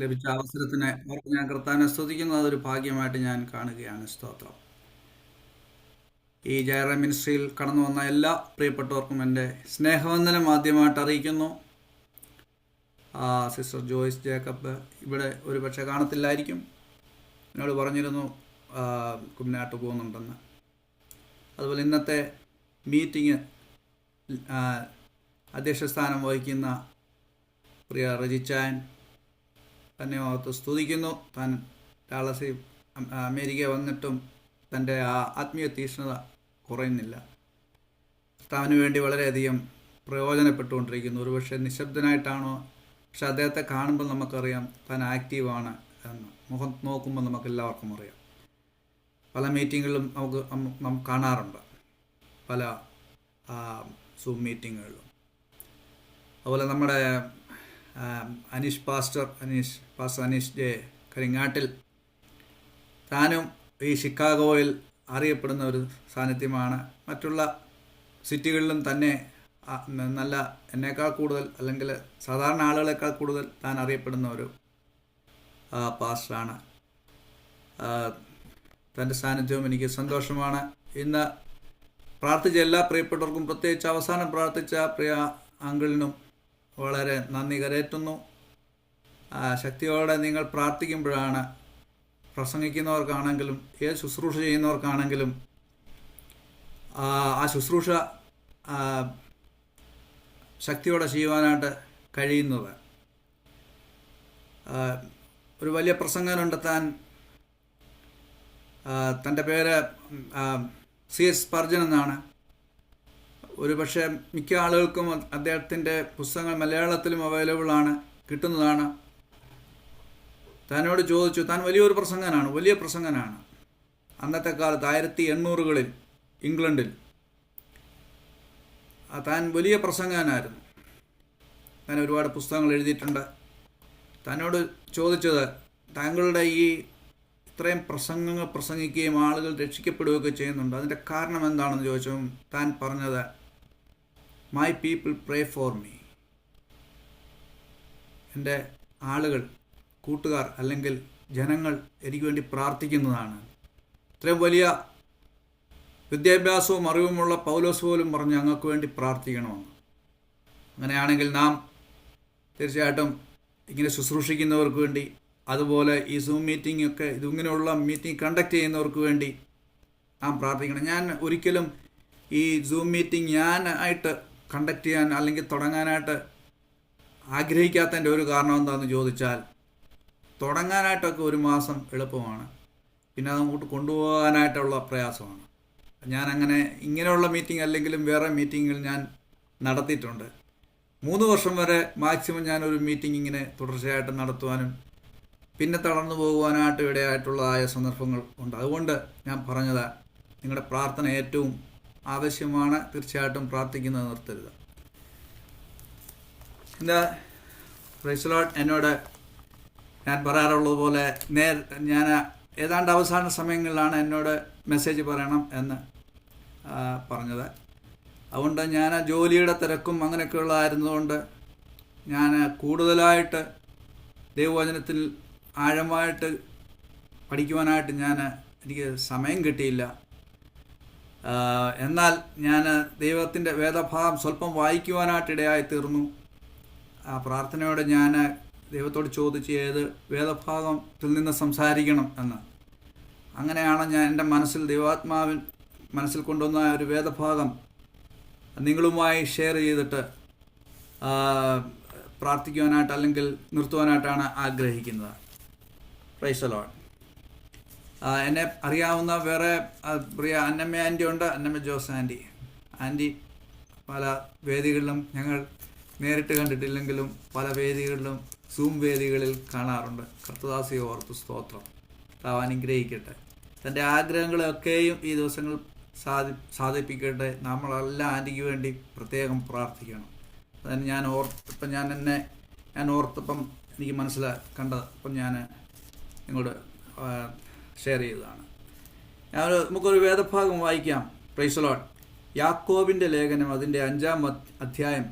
ലഭിച്ച അവസരത്തിന് ഓർത്ത് ഞാൻ കർത്താവിനെ സ്തുതിക്കുന്നു. അതൊരു ഭാഗ്യമായിട്ട് ഞാൻ കാണുകയാണ്. സ്തോത്രം. ഈ ജയറ മിനിസ്ട്രിയിൽ കടന്നു വന്ന എല്ലാ പ്രിയപ്പെട്ടവർക്കും എൻ്റെ സ്നേഹവന്ദനം ആദ്യമായിട്ട് അറിയിക്കുന്നു. സിസ്റ്റർ ജോയ്സ് ജേക്കബ് ഇവിടെ ഒരുപക്ഷെ കാണത്തില്ലായിരിക്കും. എന്നോട് പറഞ്ഞിരുന്നു കുഞ്ഞാട്ട് പോകുന്നുണ്ടെന്ന്. അതുപോലെ ഇന്നത്തെ മീറ്റിംഗ് അധ്യക്ഷസ്ഥാനം വഹിക്കുന്ന പ്രിയ റജിച്ചായൻ തന്നെ ഓർത്ത് സ്തുതിക്കുന്നു. താൻ ഡാളസിൽ അമേരിക്ക വന്നിട്ടും തൻ്റെ ആ ആത്മീയ തീക്ഷ്ണത കുറയുന്നില്ല. കർത്താവിന് വേണ്ടി വളരെയധികം പ്രയോജനപ്പെട്ടുകൊണ്ടിരിക്കുന്നു. ഒരുപക്ഷെ നിശബ്ദനായിട്ടാണോ, പക്ഷെ അദ്ദേഹത്തെ കാണുമ്പോൾ നമുക്കറിയാം താൻ ആക്റ്റീവാണ് എന്ന്. മുഖം നോക്കുമ്പോൾ നമുക്കെല്ലാവർക്കും അറിയാം. പല മീറ്റിങ്ങുകളിലും നമുക്ക് കാണാറുണ്ട്, പല സൂം മീറ്റിങ്ങുകളിലും. അതുപോലെ നമ്മുടെ പാസ്റ്റർ അനീഷ് ജെ കരിങ്ങാട്ടിൽ, താനും ഈ ഷിക്കാഗോയിൽ അറിയപ്പെടുന്ന ഒരു സാന്നിധ്യമാണ്. മറ്റുള്ള സിറ്റികളിലും തന്നെ നല്ല എന്നേക്കാൾ കൂടുതൽ, അല്ലെങ്കിൽ സാധാരണ ആളുകളെക്കാൾ കൂടുതൽ താൻ അറിയപ്പെടുന്ന ഒരു പാസ്റ്ററാണ്. തൻ്റെ സാന്നിധ്യവും എനിക്ക് സന്തോഷമാണ്. ഇന്ന് പ്രാർത്ഥിച്ച എല്ലാ പ്രിയപ്പെട്ടവർക്കും, പ്രത്യേകിച്ച് അവസാനം പ്രാർത്ഥിച്ച പ്രിയ അങ്കിളിനും വളരെ നന്ദി കരേറ്റുന്നു. ശക്തിയോടെ നിങ്ങൾ പ്രാർത്ഥിക്കുമ്പോഴാണ് പ്രസംഗിക്കുന്നവർക്കാണെങ്കിലും ഏത് ശുശ്രൂഷ ചെയ്യുന്നവർക്കാണെങ്കിലും ആ ശുശ്രൂഷ ശക്തിയോടെ ചെയ്യുവാനായിട്ട് കഴിയുന്നത്. ഒരു വലിയ പ്രസംഗനുണ്ട്, തൻ്റെ പേര് C.S. സ്പർജൻ എന്നാണ്. ഒരു പക്ഷേ മിക്ക ആളുകൾക്കും അദ്ദേഹത്തിൻ്റെ പുസ്തകങ്ങൾ മലയാളത്തിലും അവൈലബിൾ ആണ്, കിട്ടുന്നതാണ്. താനോട് ചോദിച്ചു, താൻ വലിയൊരു പ്രസംഗനാണ്, വലിയ പ്രസംഗനാണ്. അന്നത്തെ കാലത്ത് 1800-കളിൽ ഇംഗ്ലണ്ടിൽ താൻ വലിയ പ്രസംഗനായിരുന്നു. താൻ ഒരുപാട് പുസ്തകങ്ങൾ എഴുതിയിട്ടുണ്ട്. തന്നോട് ചോദിച്ചത്, താങ്കളുടെ ഈ ഇത്രയും പ്രസംഗങ്ങൾ പ്രസംഗിക്കുകയും ആളുകൾ രക്ഷിക്കപ്പെടുകയൊക്കെ ചെയ്യുന്നുണ്ട്, അതിൻ്റെ കാരണം എന്താണെന്ന് ചോദിച്ചപ്പോൾ താൻ പറഞ്ഞത്, my people pray for me. എൻ്റെ ആളുകൾ, കൂട്ടുകാർ അല്ലെങ്കിൽ ജനങ്ങൾ എനിക്ക് വേണ്ടി പ്രാർത്ഥിക്കുന്നതാണ്. ഇത്രയും വലിയ വിദ്യാഭ്യാസവും അറിവുമുള്ള പൗലോസ് പോലും പറഞ്ഞു ഞങ്ങൾക്ക് വേണ്ടി പ്രാർത്ഥിക്കണമെന്ന്. അങ്ങനെയാണെങ്കിൽ നാം തീർച്ചയായിട്ടും ഇങ്ങനെ ശുശ്രൂഷിക്കുന്നവർക്ക് വേണ്ടി, അതുപോലെ ഈ സൂം മീറ്റിംഗ് ഒക്കെ ഇതിങ്ങനെയുള്ള മീറ്റിംഗ് കണ്ടക്ട് ചെയ്യുന്നവർക്ക് വേണ്ടി നാം പ്രാർത്ഥിക്കണം. ഞാൻ ഒരിക്കലും ഈ സൂം മീറ്റിംഗ് ഞാനായിട്ട് കണ്ടക്ട് ചെയ്യാൻ അല്ലെങ്കിൽ തുടങ്ങാനായിട്ട് ആഗ്രഹിക്കാത്തതിൻ്റെ ഒരു കാരണം എന്താണെന്ന് ചോദിച്ചാൽ, തുടങ്ങാനായിട്ടൊക്കെ ഒരു മാസം എളുപ്പമാണ്, പിന്നെ അതങ്ങോട്ട് കൊണ്ടുപോകാനായിട്ടുള്ള പ്രയാസമാണ്. ഞാനങ്ങനെ ഇങ്ങനെയുള്ള മീറ്റിംഗ് അല്ലെങ്കിലും വേറെ മീറ്റിങ്ങുകൾ ഞാൻ നടത്തിയിട്ടുണ്ട്. 3 വർഷം വരെ മാക്സിമം ഞാനൊരു മീറ്റിംഗ് ഇങ്ങനെ തുടർച്ചയായിട്ട് നടത്തുവാനും പിന്നെ തളർന്നു പോകുവാനായിട്ട് ഇടയായിട്ടുള്ളതായ സന്ദർഭങ്ങൾ ഉണ്ട്. അതുകൊണ്ട് ഞാൻ പറഞ്ഞത്, നിങ്ങളുടെ പ്രാർത്ഥന ഏറ്റവും ആവശ്യമാണ്. തീർച്ചയായിട്ടും പ്രാർത്ഥിക്കുന്നത് നിർത്തരുത്. എന്താ പ്രൈസ് ലോർഡ്. എന്നോട് ഞാൻ പറയാറുള്ളത് പോലെ ഞാൻ ഏതാണ്ട് അവസാന സമയങ്ങളിലാണ് എന്നോട് മെസ്സേജ് പറയണം എന്ന് പറഞ്ഞത്. അതുകൊണ്ട് ഞാൻ ജോലിയുടെ തിരക്കും അങ്ങനെയൊക്കെയുള്ള ആയിരുന്നതുകൊണ്ട് ഞാൻ കൂടുതലായിട്ട് ദൈവവചനത്തിൽ ആഴമായിട്ട് പഠിക്കുവാനായിട്ട് എനിക്ക് സമയം കിട്ടിയില്ല. എന്നാൽ ഞാൻ ദൈവത്തിൻ്റെ വേദഭാഗം സ്വല്പം വായിക്കുവാനായിട്ട് ഇടയായി തീർന്നു. ആ പ്രാർത്ഥനയോടെ ഞാൻ ദൈവത്തോട് ചോദിച്ച് ഏത് വേദഭാഗത്തിൽ നിന്ന് സംസാരിക്കണം എന്ന്. അങ്ങനെയാണ് ഞാൻ എൻ്റെ ദൈവാത്മാവിൻ മനസ്സിൽ കൊണ്ടുവന്ന ഒരു വേദഭാഗം നിങ്ങളുമായി ഷെയർ ചെയ്തിട്ട് പ്രാർത്ഥിക്കുവാനായിട്ട് അല്ലെങ്കിൽ നിർത്തുവാനായിട്ടാണ് ആഗ്രഹിക്കുന്നത്. Price the Lord. എന്നെ അറിയാവുന്ന വേറെ പ്രിയ അന്നമ്മ ആൻറ്റി ഉണ്ട്, അന്നമ്മ ജോസ് ആൻറ്റി പല വേദികളിലും ഞങ്ങൾ നേരിട്ട് കണ്ടിട്ടില്ലെങ്കിലും പല വേദികളിലും സൂം വേദികളിൽ കാണാറുണ്ട്. കർത്തദാസിയെ ഓർത്ത് സ്തോത്രം. കർത്താവ് അനുഗ്രഹിക്കട്ടെ. തൻ്റെ ആഗ്രഹങ്ങളെയൊക്കെയും ഈ ദിവസങ്ങൾ സാധിപ്പിക്കട്ടെ. നമ്മളെല്ലാം ആൻറ്റിക്ക് വേണ്ടി പ്രത്യേകം പ്രാർത്ഥിക്കണം. അതിന് ഞാൻ ഓർത്തപ്പം എനിക്ക് കണ്ടത് അപ്പം ഞാൻ നിങ്ങളോട് ഷെയർ ചെയ്തതാണ്. നമുക്കൊരു വേദഭാഗം വായിക്കാം. Price the Lord. യാക്കോബിൻ്റെ ലേഖനം അതിൻ്റെ 5-ാം അധ്യായം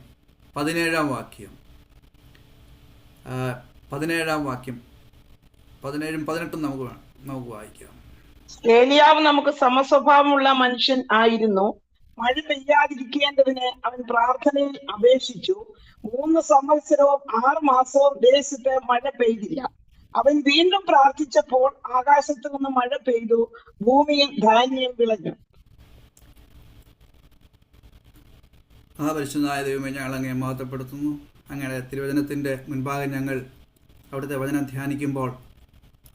17-ാം വാക്യം. 17 വാക്യം, 17 18 നമുക്ക് വായിക്കാം. ഏലിയാവ് നമുക്ക് സമസ്വഭാവമുള്ള മനുഷ്യൻ ആയിരുന്നു. മഴ പെയ്യാതിരിക്കേണ്ടതിന് അവൻ പ്രാർത്ഥനയിൽ അപേക്ഷിച്ചു. 3 സംവത്സരവും 6 മാസവും ദേശത്ത് മഴ പെയ്തില്ല. അവൻ വീണ്ടും പ്രാർത്ഥിച്ചപ്പോൾ ആകാശത്തു നിന്ന് മഴ പെയ്തു, ഭൂമിയിൽ ധാന്യം വിളഞ്ഞു. പരിശുദ്ധനായ ദൈവമേ, ഞങ്ങൾ അങ്ങയെ മഹത്വപ്പെടുത്തുന്നു. അങ്ങയുടെ തിരുവചനത്തിൻ്റെ മുൻപാകെ ഞങ്ങൾ അവിടുത്തെ വചനം ധ്യാനിക്കുമ്പോൾ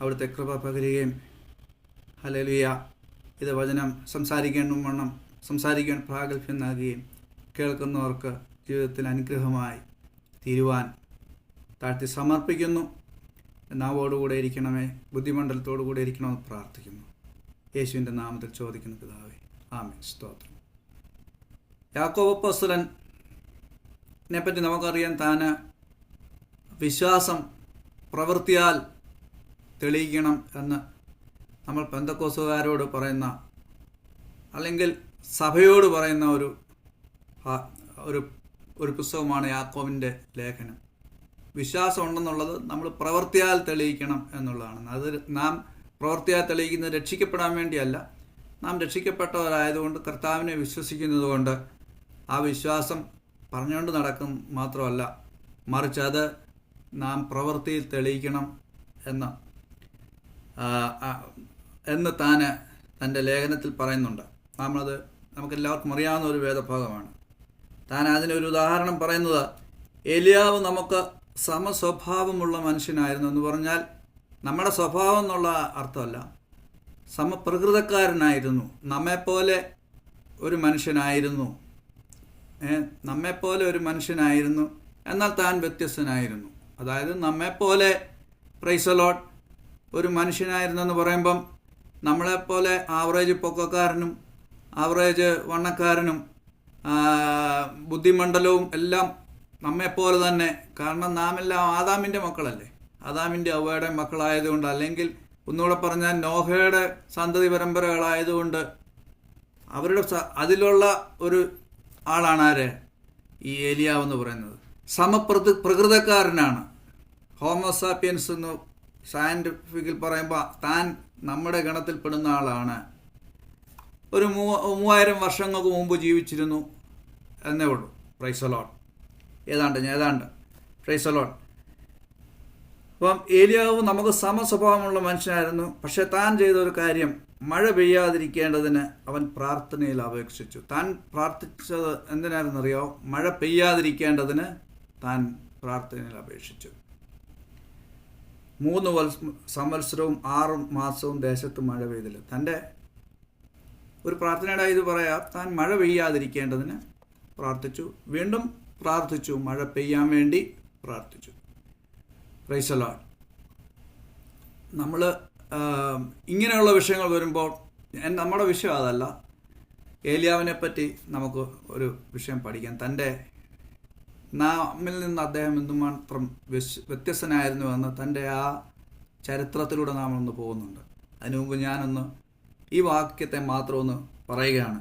അവിടുത്തെ കൃപ പകരുകയും, ഹല്ലേലൂയ, ഇത് വചനം സംസാരിക്കാൻ പ്രാഗൽഭ്യം നൽകുകയും കേൾക്കുന്നവർക്ക് ജീവിതത്തിൽ അനുഗ്രഹമായി തീരുവാൻ താഴ്ത്തി സമർപ്പിക്കുന്നു. നാവോടുകൂടെ ഇരിക്കണമേ, ബുദ്ധിമണ്ഡലത്തോടു കൂടെ ഇരിക്കണമെന്ന് പ്രാർത്ഥിക്കുന്നു. യേശുവിൻ്റെ നാമത്തിൽ ചോദിക്കുന്ന പിതാവേ, ആമേൻ. സ്തോത്രം. യാക്കോബ് അപ്പോസ്തലനെ പറ്റി നമുക്കറിയാം. താന് വിശ്വാസം പ്രവൃത്തിയാൽ തെളിയിക്കണം എന്ന് നമ്മൾ പെന്തക്കോസ്തുകാരോട് പറയുന്ന, അല്ലെങ്കിൽ സഭയോട് പറയുന്ന ഒരു പുസ്തകമാണ് യാക്കോബിൻ്റെ ലേഖനം. വിശ്വാസം ഉണ്ടെന്നുള്ളത് നമ്മൾ പ്രവൃത്തിയാൽ തെളിയിക്കണം എന്നുള്ളതാണ്. അത് നാം പ്രവൃത്തിയാൽ തെളിയിക്കുന്നത് രക്ഷിക്കപ്പെടാൻ വേണ്ടിയല്ല. നാം രക്ഷിക്കപ്പെട്ടവരായതുകൊണ്ട്, കർത്താവിനെ വിശ്വസിക്കുന്നത് കൊണ്ട് ആ വിശ്വാസം പറഞ്ഞുകൊണ്ട് നടക്കും മാത്രമല്ല, മറിച്ച് അത് നാം പ്രവൃത്തിയിൽ തെളിയിക്കണം എന്ന് താന് തൻ്റെ ലേഖനത്തിൽ പറയുന്നുണ്ട്. നമുക്കെല്ലാവർക്കും അറിയാവുന്ന ഒരു വേദഭാഗമാണ്. താൻ അതിനൊരു ഉദാഹരണം പറയുന്നത്, ഏലിയാവ് നമുക്ക് സമസ്വഭാവമുള്ള മനുഷ്യനായിരുന്നു എന്ന് പറഞ്ഞാൽ നമ്മുടെ സ്വഭാവം എന്നുള്ള അർത്ഥമല്ല, സമപ്രകൃതക്കാരനായിരുന്നു. നമ്മെപ്പോലെ ഒരു മനുഷ്യനായിരുന്നു, എന്നാൽ താൻ വ്യത്യസ്തനായിരുന്നു. അതായത് നമ്മെപ്പോലെ, പ്രൈസ് ദി ലോർഡ്, ഒരു മനുഷ്യനായിരുന്നു എന്ന് പറയുമ്പം നമ്മളെപ്പോലെ ആവറേജ് പൊക്കക്കാരനും ആവറേജ് വണ്ണക്കാരനും ബുദ്ധിമണ്ഡലവും എല്ലാം നമ്മെപ്പോലെ തന്നെ. കാരണം നാം എല്ലാം ആദാമിൻ്റെ മക്കളല്ലേ, ആദാമിൻ്റെ അവയുടെ മക്കളായതുകൊണ്ട്, അല്ലെങ്കിൽ ഒന്നുകൂടെ പറഞ്ഞാൽ നോഹയുടെ സന്തതി പരമ്പരകളായതുകൊണ്ട് അവരുടെ അതിലുള്ള ഒരു ആളാണ് ആര്? ഈ ഏലിയാവ് എന്ന് പറയുന്നത്. പ്രകൃതക്കാരനാണ്. ഹോമോസാപ്പിയൻസ് എന്ന് സയൻറ്റിഫിക്കിൽ പറയുമ്പോൾ താൻ നമ്മുടെ ഗണത്തിൽപ്പെടുന്ന ആളാണ്. ഒരു 3000 വർഷങ്ങൾക്ക് മുമ്പ് ജീവിച്ചിരുന്നു എന്നേ ഉള്ളൂ. Price the Lord. ഏതാണ്ട് പ്രൈസ് ദി ലോർഡ്. അപ്പം ഏലിയാവ് നമുക്ക് സമസ്വഭാവമുള്ള മനുഷ്യനായിരുന്നു. പക്ഷെ താൻ ചെയ്ത ഒരു കാര്യം, മഴ പെയ്യാതിരിക്കേണ്ടതിന് അവൻ പ്രാർത്ഥനയിൽ അപേക്ഷിച്ചു. താൻ പ്രാർത്ഥിച്ചത് എന്തിനായിരുന്നറിയോ? മഴ പെയ്യാതിരിക്കേണ്ടതിന് താൻ പ്രാർത്ഥനയിൽ അപേക്ഷിച്ചു. 3 സംവത്സരവും 6 മാസവും ദേശത്ത് മഴ പെയ്തില്ല. തൻ്റെ ഒരു പ്രാർത്ഥനയുടെ ഇത് പറയാം. താൻ മഴ പെയ്യാതിരിക്കേണ്ടതിന് പ്രാർത്ഥിച്ചു, വീണ്ടും പ്രാർത്ഥിച്ചു, മഴ പെയ്യാൻ വേണ്ടി പ്രാർത്ഥിച്ചു. Price the Lord. നമ്മൾ ഇങ്ങനെയുള്ള വിഷയങ്ങൾ വരുമ്പോൾ നമ്മുടെ വിഷയം അതല്ല. ഏലിയാവിനെ പറ്റി നമുക്ക് ഒരു വിഷയം പഠിക്കാം. നമ്മിൽ നിന്ന് അദ്ദേഹം എന്തുമാത്രം വ്യത്യസ്തനായിരുന്നുവെന്ന് തൻ്റെ ആ ചരിത്രത്തിലൂടെ നാം ഒന്ന് പോകുന്നുണ്ട്. അതിനു മുമ്പ് ഞാനൊന്ന് ഈ വാക്യത്തെ മാത്രം ഒന്ന് പറയുകയാണ്.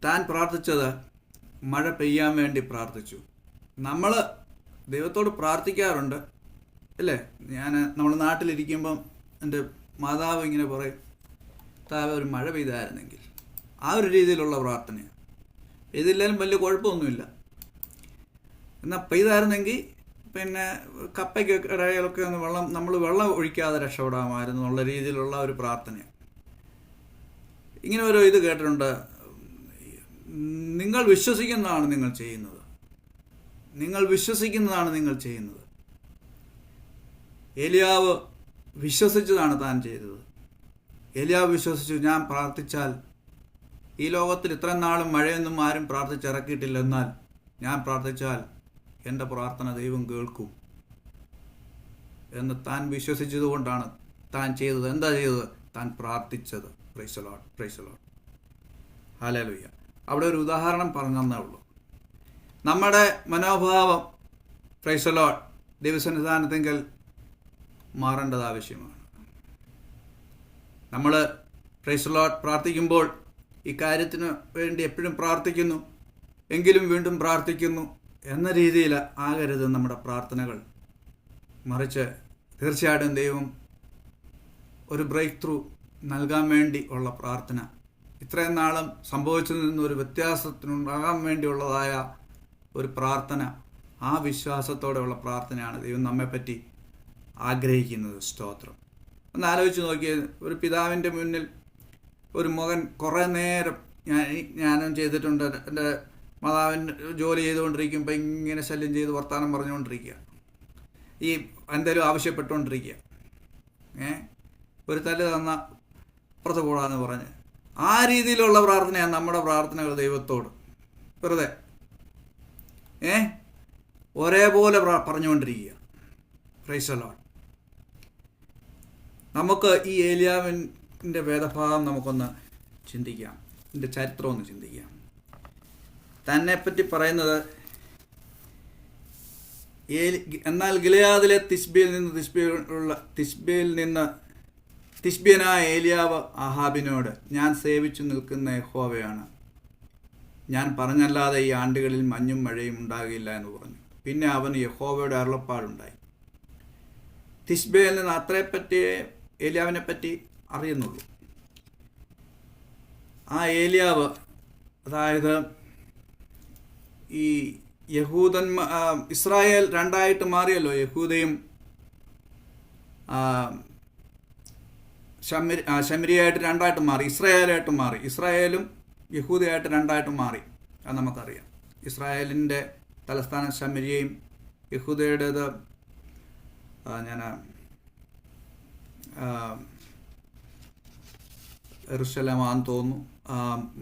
താൻ പ്രാർത്ഥിച്ചത് മഴ പെയ്യാൻ വേണ്ടി പ്രാർത്ഥിച്ചു. നമ്മൾ ദൈവത്തോട് പ്രാർത്ഥിക്കാറുണ്ട് അല്ലേ? നമ്മൾ നാട്ടിലിരിക്കുമ്പം എൻ്റെ മാതാവ് ഇങ്ങനെ പറയും, താവ് ഒരു മഴ പെയ്തായിരുന്നെങ്കിൽ. ആ ഒരു രീതിയിലുള്ള പ്രാർത്ഥനയാണ്. പെയ്തില്ലാലും വലിയ കുഴപ്പമൊന്നുമില്ല. എന്നാൽ പെയ്തായിരുന്നെങ്കിൽ പിന്നെ കപ്പയ്ക്ക് ഇടയിലൊക്കെ ഒന്ന് നമ്മൾ വെള്ളം ഒഴിക്കാതെ രക്ഷപ്പെടാമായിരുന്നു എന്നുള്ള രീതിയിലുള്ള ഒരു പ്രാർത്ഥനയാണ്. ഇങ്ങനെ ഒരു ഇത് കേട്ടിട്ടുണ്ട്, നിങ്ങൾ വിശ്വസിക്കുന്നതാണ് നിങ്ങൾ ചെയ്യുന്നത്, നിങ്ങൾ വിശ്വസിക്കുന്നതാണ് നിങ്ങൾ ചെയ്യുന്നത്. ഏലിയാവ് വിശ്വസിച്ചതാണ് താൻ ചെയ്തത്. ഏലിയാവ് വിശ്വസിച്ചു, ഞാൻ പ്രാർത്ഥിച്ചാൽ ഈ ലോകത്തിൽ ഇത്രയും നാളും മഴയൊന്നും ആരും പ്രാർത്ഥിച്ചിറക്കിയിട്ടില്ല, എന്നാൽ ഞാൻ പ്രാർത്ഥിച്ചാൽ എൻ്റെ പ്രാർത്ഥന ദൈവം കേൾക്കും എന്ന് താൻ വിശ്വസിച്ചതുകൊണ്ടാണ് താൻ ചെയ്തത്. എന്താ ചെയ്തത്? താൻ പ്രാർത്ഥിച്ചത്. Price the lord, praise the Lord, hallelujah. അവിടെ ഒരു ഉദാഹരണം പറഞ്ഞേ ഉള്ളൂ. നമ്മുടെ മനോഭാവം, പ്രൈസ് ദി ലോർഡ്, ദൈവസന്നിധാനത്തെങ്കിൽ മാറേണ്ടത് ആവശ്യമാണ്. നമ്മൾ പ്രൈസ് ദി ലോർഡ് പ്രാർത്ഥിക്കുമ്പോൾ ഈ കാര്യത്തിന് വേണ്ടി എപ്പോഴും പ്രാർത്ഥിക്കുന്നു, എങ്കിലും വീണ്ടും പ്രാർത്ഥിക്കുന്നു, എന്ന രീതിയിൽ ആകരുത് നമ്മുടെ പ്രാർത്ഥനകൾ. മറിച്ച് തീർച്ചയായിട്ടും ദൈവം ഒരു ബ്രേക്ക് ത്രൂ നൽകാൻ വേണ്ടി ഉള്ള പ്രാർത്ഥന, ഇത്രയും നാളും സംഭവിച്ചതിൽ നിന്നൊരു വ്യത്യാസത്തിനുണ്ടാകാൻ വേണ്ടിയുള്ളതായ ഒരു പ്രാർത്ഥന, ആ വിശ്വാസത്തോടെയുള്ള പ്രാർത്ഥനയാണ് ദൈവം നമ്മെപ്പറ്റി ആഗ്രഹിക്കുന്നത്. സ്തോത്രം. ഒന്ന് ആലോചിച്ച് നോക്കിയേ, ഒരു പിതാവിൻ്റെ മുന്നിൽ ഒരു മകൻ കുറേ നേരം, ഞാനും ചെയ്തിട്ടുണ്ട്, എൻ്റെ മാതാവിന് ജോലി ചെയ്തുകൊണ്ടിരിക്കുമ്പോൾ ഇങ്ങനെ ശല്യം ചെയ്ത് വർത്തമാനം പറഞ്ഞുകൊണ്ടിരിക്കുക, ഈ എന്തെങ്കിലും ആവശ്യപ്പെട്ടുകൊണ്ടിരിക്കുക, ഒരു തല്ല് തന്ന പുറത്ത് കൂടാന്ന് പറഞ്ഞ്, ആ രീതിയിലുള്ള പ്രാർത്ഥനയാണ് നമ്മുടെ പ്രാർത്ഥനകൾ ദൈവത്തോട്. വെറുതെ ഒരേപോലെ പറഞ്ഞുകൊണ്ടിരിക്കുക. Praise the lord. നമുക്ക് ഈ ഏലിയാവിൻ്റെ വേദഭാഗം നമുക്കൊന്ന് ചിന്തിക്കാം, ഇതിൻ്റെ ചരിത്രം ഒന്ന് ചിന്തിക്കാം. തന്നെപ്പറ്റി പറയുന്നത്, എന്നാൽ ഗിലെയാദിലെ തിശ്ബ്യനായ ഏലിയാവ് ആഹാബിനോട്, ഞാൻ സേവിച്ചു നിൽക്കുന്ന യഹോവയാണ്, ഞാൻ പറഞ്ഞല്ലാതെ ഈ ആണ്ടുകളിൽ മഞ്ഞും മഴയും ഉണ്ടാകില്ല എന്ന് പറഞ്ഞു. പിന്നെ അവന് യഹോവയുടെ അരുളപ്പാടുണ്ടായി. തിശ്ബയിൽ നിന്ന് അത്രയെപ്പറ്റി ഏലിയാവിനെ പറ്റി അറിയുന്നുള്ളൂ. ആ ഏലിയാവ്, അതായത് ഈ ഇസ്രായേൽ രണ്ടായിട്ട് മാറിയല്ലോ, യഹൂദയും ശമരിയായിട്ട് രണ്ടായിട്ട് മാറി, ഇസ്രായേലായിട്ട് മാറി, ഇസ്രായേലും യഹൂദയായിട്ട് രണ്ടായിട്ട് മാറി. അത് നമുക്കറിയാം. ഇസ്രായേലിൻ്റെ തലസ്ഥാനം ശമരിയയും യഹൂദയുടേത് യെരൂശലേമാണെന്ന് തോന്നുന്നു,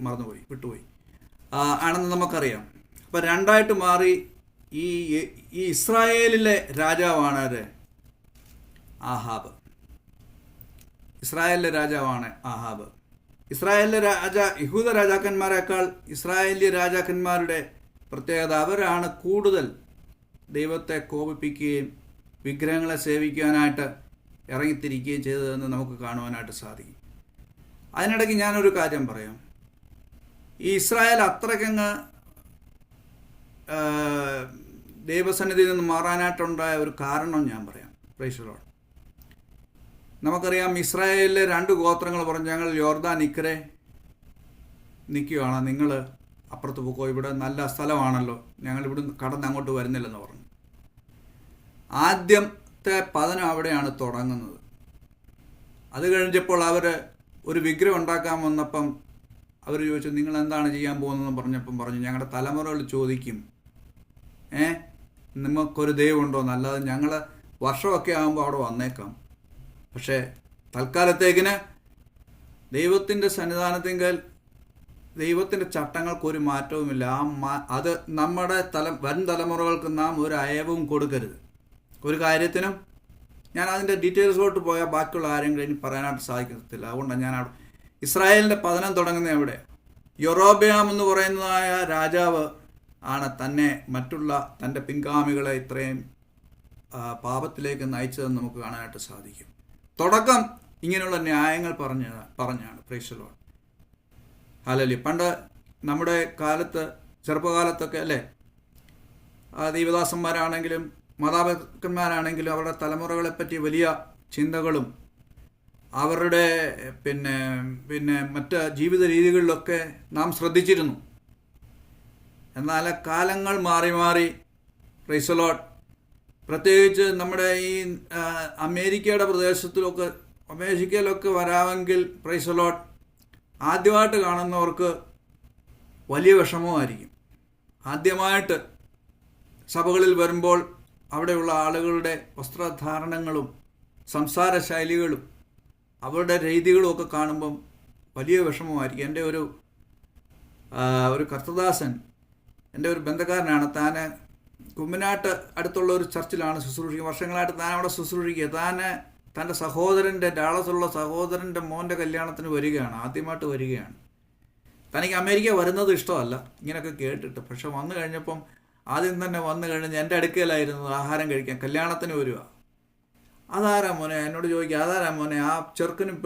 മറന്നുപോയി, വിട്ടുപോയി, ആണെന്ന് നമുക്കറിയാം. അപ്പം രണ്ടായിട്ട് മാറി. ഈ ഇസ്രായേലിലെ രാജാവാണ് ആര്? ആഹാബ്. ഇസ്രായേലിലെ രാജാവാണ് ആഹാബ്. ഇസ്രായേലിലെ യഹൂദ രാജാക്കന്മാരെക്കാൾ ഇസ്രായേലി രാജാക്കന്മാരുടെ പ്രത്യേകത, അവരാണ് കൂടുതൽ ദൈവത്തെ കോപിപ്പിക്കുകയും വിഗ്രഹങ്ങളെ സേവിക്കാനായിട്ട് ഇറങ്ങിത്തിരിക്കുകയും ചെയ്തതെന്ന് നമുക്ക് കാണുവാനായിട്ട് സാധിക്കും. അതിനിടയ്ക്ക് ഞാനൊരു കാര്യം പറയാം. ഈ ഇസ്രായേൽ അത്രയ്ക്കങ്ങ് ദൈവസന്നിധിയിൽ നിന്ന് മാറാനായിട്ടുണ്ടായ ഒരു കാരണം ഞാൻ പറയാം. Price the Lord. നമുക്കറിയാം, ഇസ്രായേലിലെ 2 ഗോത്രങ്ങൾ പറഞ്ഞു, ഞങ്ങൾ യോർദാൻ ഇക്കരെ നിൽക്കുകയാണ്, നിങ്ങൾ അപ്പുറത്ത് പോക്കോ, ഇവിടെ നല്ല സ്ഥലമാണല്ലോ, ഞങ്ങൾ ഇവിടുന്ന് കടന്ന് അങ്ങോട്ട് വരുന്നില്ലെന്ന് പറഞ്ഞു. ആദ്യത്തെ പതനം അവിടെയാണ് തുടങ്ങുന്നത്. അത് കഴിഞ്ഞപ്പോൾ അവർ ഒരു വിഗ്രഹം ഉണ്ടാക്കാൻ വന്നപ്പം അവർ ചോദിച്ചു, നിങ്ങൾ എന്താണ് ചെയ്യാൻ പോകുന്നതെന്ന് പറഞ്ഞപ്പം പറഞ്ഞു, ഞങ്ങളുടെ തലമുറകൾ ചോദിക്കും, നിങ്ങൾക്കൊരു ദൈവമുണ്ടോ? നല്ലത്, ഞങ്ങൾ വർഷമൊക്കെ ആകുമ്പോൾ അവിടെ വന്നേക്കാം, പക്ഷേ തൽക്കാലത്തേക്കിന് ദൈവത്തിൻ്റെ സന്നിധാനത്തിങ്കൽ ദൈവത്തിൻ്റെ ചട്ടങ്ങൾക്കൊരു മാറ്റവുമില്ല. അത് നമ്മുടെ വരും തലമുറകൾക്ക് നാം ഒരു അയവും കൊടുക്കരുത്. ഒരു കാര്യത്തിനും ഞാൻ അതിൻ്റെ ഡീറ്റെയിൽസിലോട്ട് പോയാൽ ബാക്കിയുള്ള ആരെങ്കിലും ഇനി പറയാനായിട്ട് സാധിക്കത്തില്ല. അതുകൊണ്ടാണ് ഞാൻ അവിടെ ഇസ്രായേലിൻ്റെ പതനം തുടങ്ങുന്നത് എവിടെ? യൊറോബെയാം എന്ന് പറയുന്നതായ രാജാവ് ആണ് മറ്റുള്ള തൻ്റെ പിൻഗാമികളെ ഇത്രയും പാപത്തിലേക്ക് നയിച്ചതെന്ന് നമുക്ക് കാണാനായിട്ട് സാധിക്കും. തുടക്കം ഇങ്ങനെയുള്ള ന്യായങ്ങൾ പറഞ്ഞാണ്. Price the Lord. ഹല്ലേലൂയ. പണ്ട് നമ്മുടെ കാലത്ത്, ചെറുപ്പകാലത്തൊക്കെ അല്ലേ, ദൈവദാസന്മാരാണെങ്കിലും മാതാപിതാക്കന്മാരാണെങ്കിലും അവരുടെ തലമുറകളെപ്പറ്റി വലിയ ചിന്തകളും അവരുടെ പിന്നെ മറ്റ് ജീവിത രീതികളിലൊക്കെ നാം ശ്രദ്ധിച്ചിരുന്നു. എന്നാൽ കാലങ്ങൾ മാറി മാറി, പ്രൈസ് ദി ലോർഡ്, പ്രത്യേകിച്ച് നമ്മുടെ ഈ അമേരിക്കയുടെ അമേരിക്കയിലൊക്കെ വരാമെങ്കിൽ, പ്രൈസ് ദി ലോർഡ്, ആദ്യമായിട്ട് കാണുന്നവർക്ക് വലിയ വിഷമമായിരിക്കും. ആദ്യമായിട്ട് സഭകളിൽ വരുമ്പോൾ അവിടെയുള്ള ആളുകളുടെ വസ്ത്രധാരണങ്ങളും സംസാര ശൈലികളും അവരുടെ രീതികളും ഒക്കെ കാണുമ്പം വലിയ വിഷമമായിരിക്കും. എൻ്റെ ഒരു കർത്തദാസൻ, എൻ്റെ ഒരു ബന്ധക്കാരനാണ്, താൻ കുമ്മനാട്ട് അടുത്തുള്ള ഒരു ചർച്ചിലാണ് ശുശ്രൂഷിക്കുക. വർഷങ്ങളായിട്ട് താൻ അവിടെ ശുശ്രൂഷിക്കുക. തൻ്റെ സഹോദരൻ്റെ, ഡാളസുള്ള സഹോദരൻ്റെ മോൻ്റെ കല്യാണത്തിന് വരികയാണ്, ആദ്യമായിട്ട് വരികയാണ്. തനിക്ക് അമേരിക്ക വരുന്നത് ഇഷ്ടമല്ല, ഇങ്ങനെയൊക്കെ കേട്ടിട്ട്. പക്ഷെ വന്നു കഴിഞ്ഞപ്പം ആദ്യം തന്നെ വന്നു കഴിഞ്ഞ് എൻ്റെ അടുക്കലായിരുന്നു ആഹാരം കഴിക്കാൻ. കല്യാണത്തിന് വരിക. അതാരാ മോനെ? എന്നോട് ചോദിക്കുക, അതാരാ മോനെ? ആ ചെറുക്കനും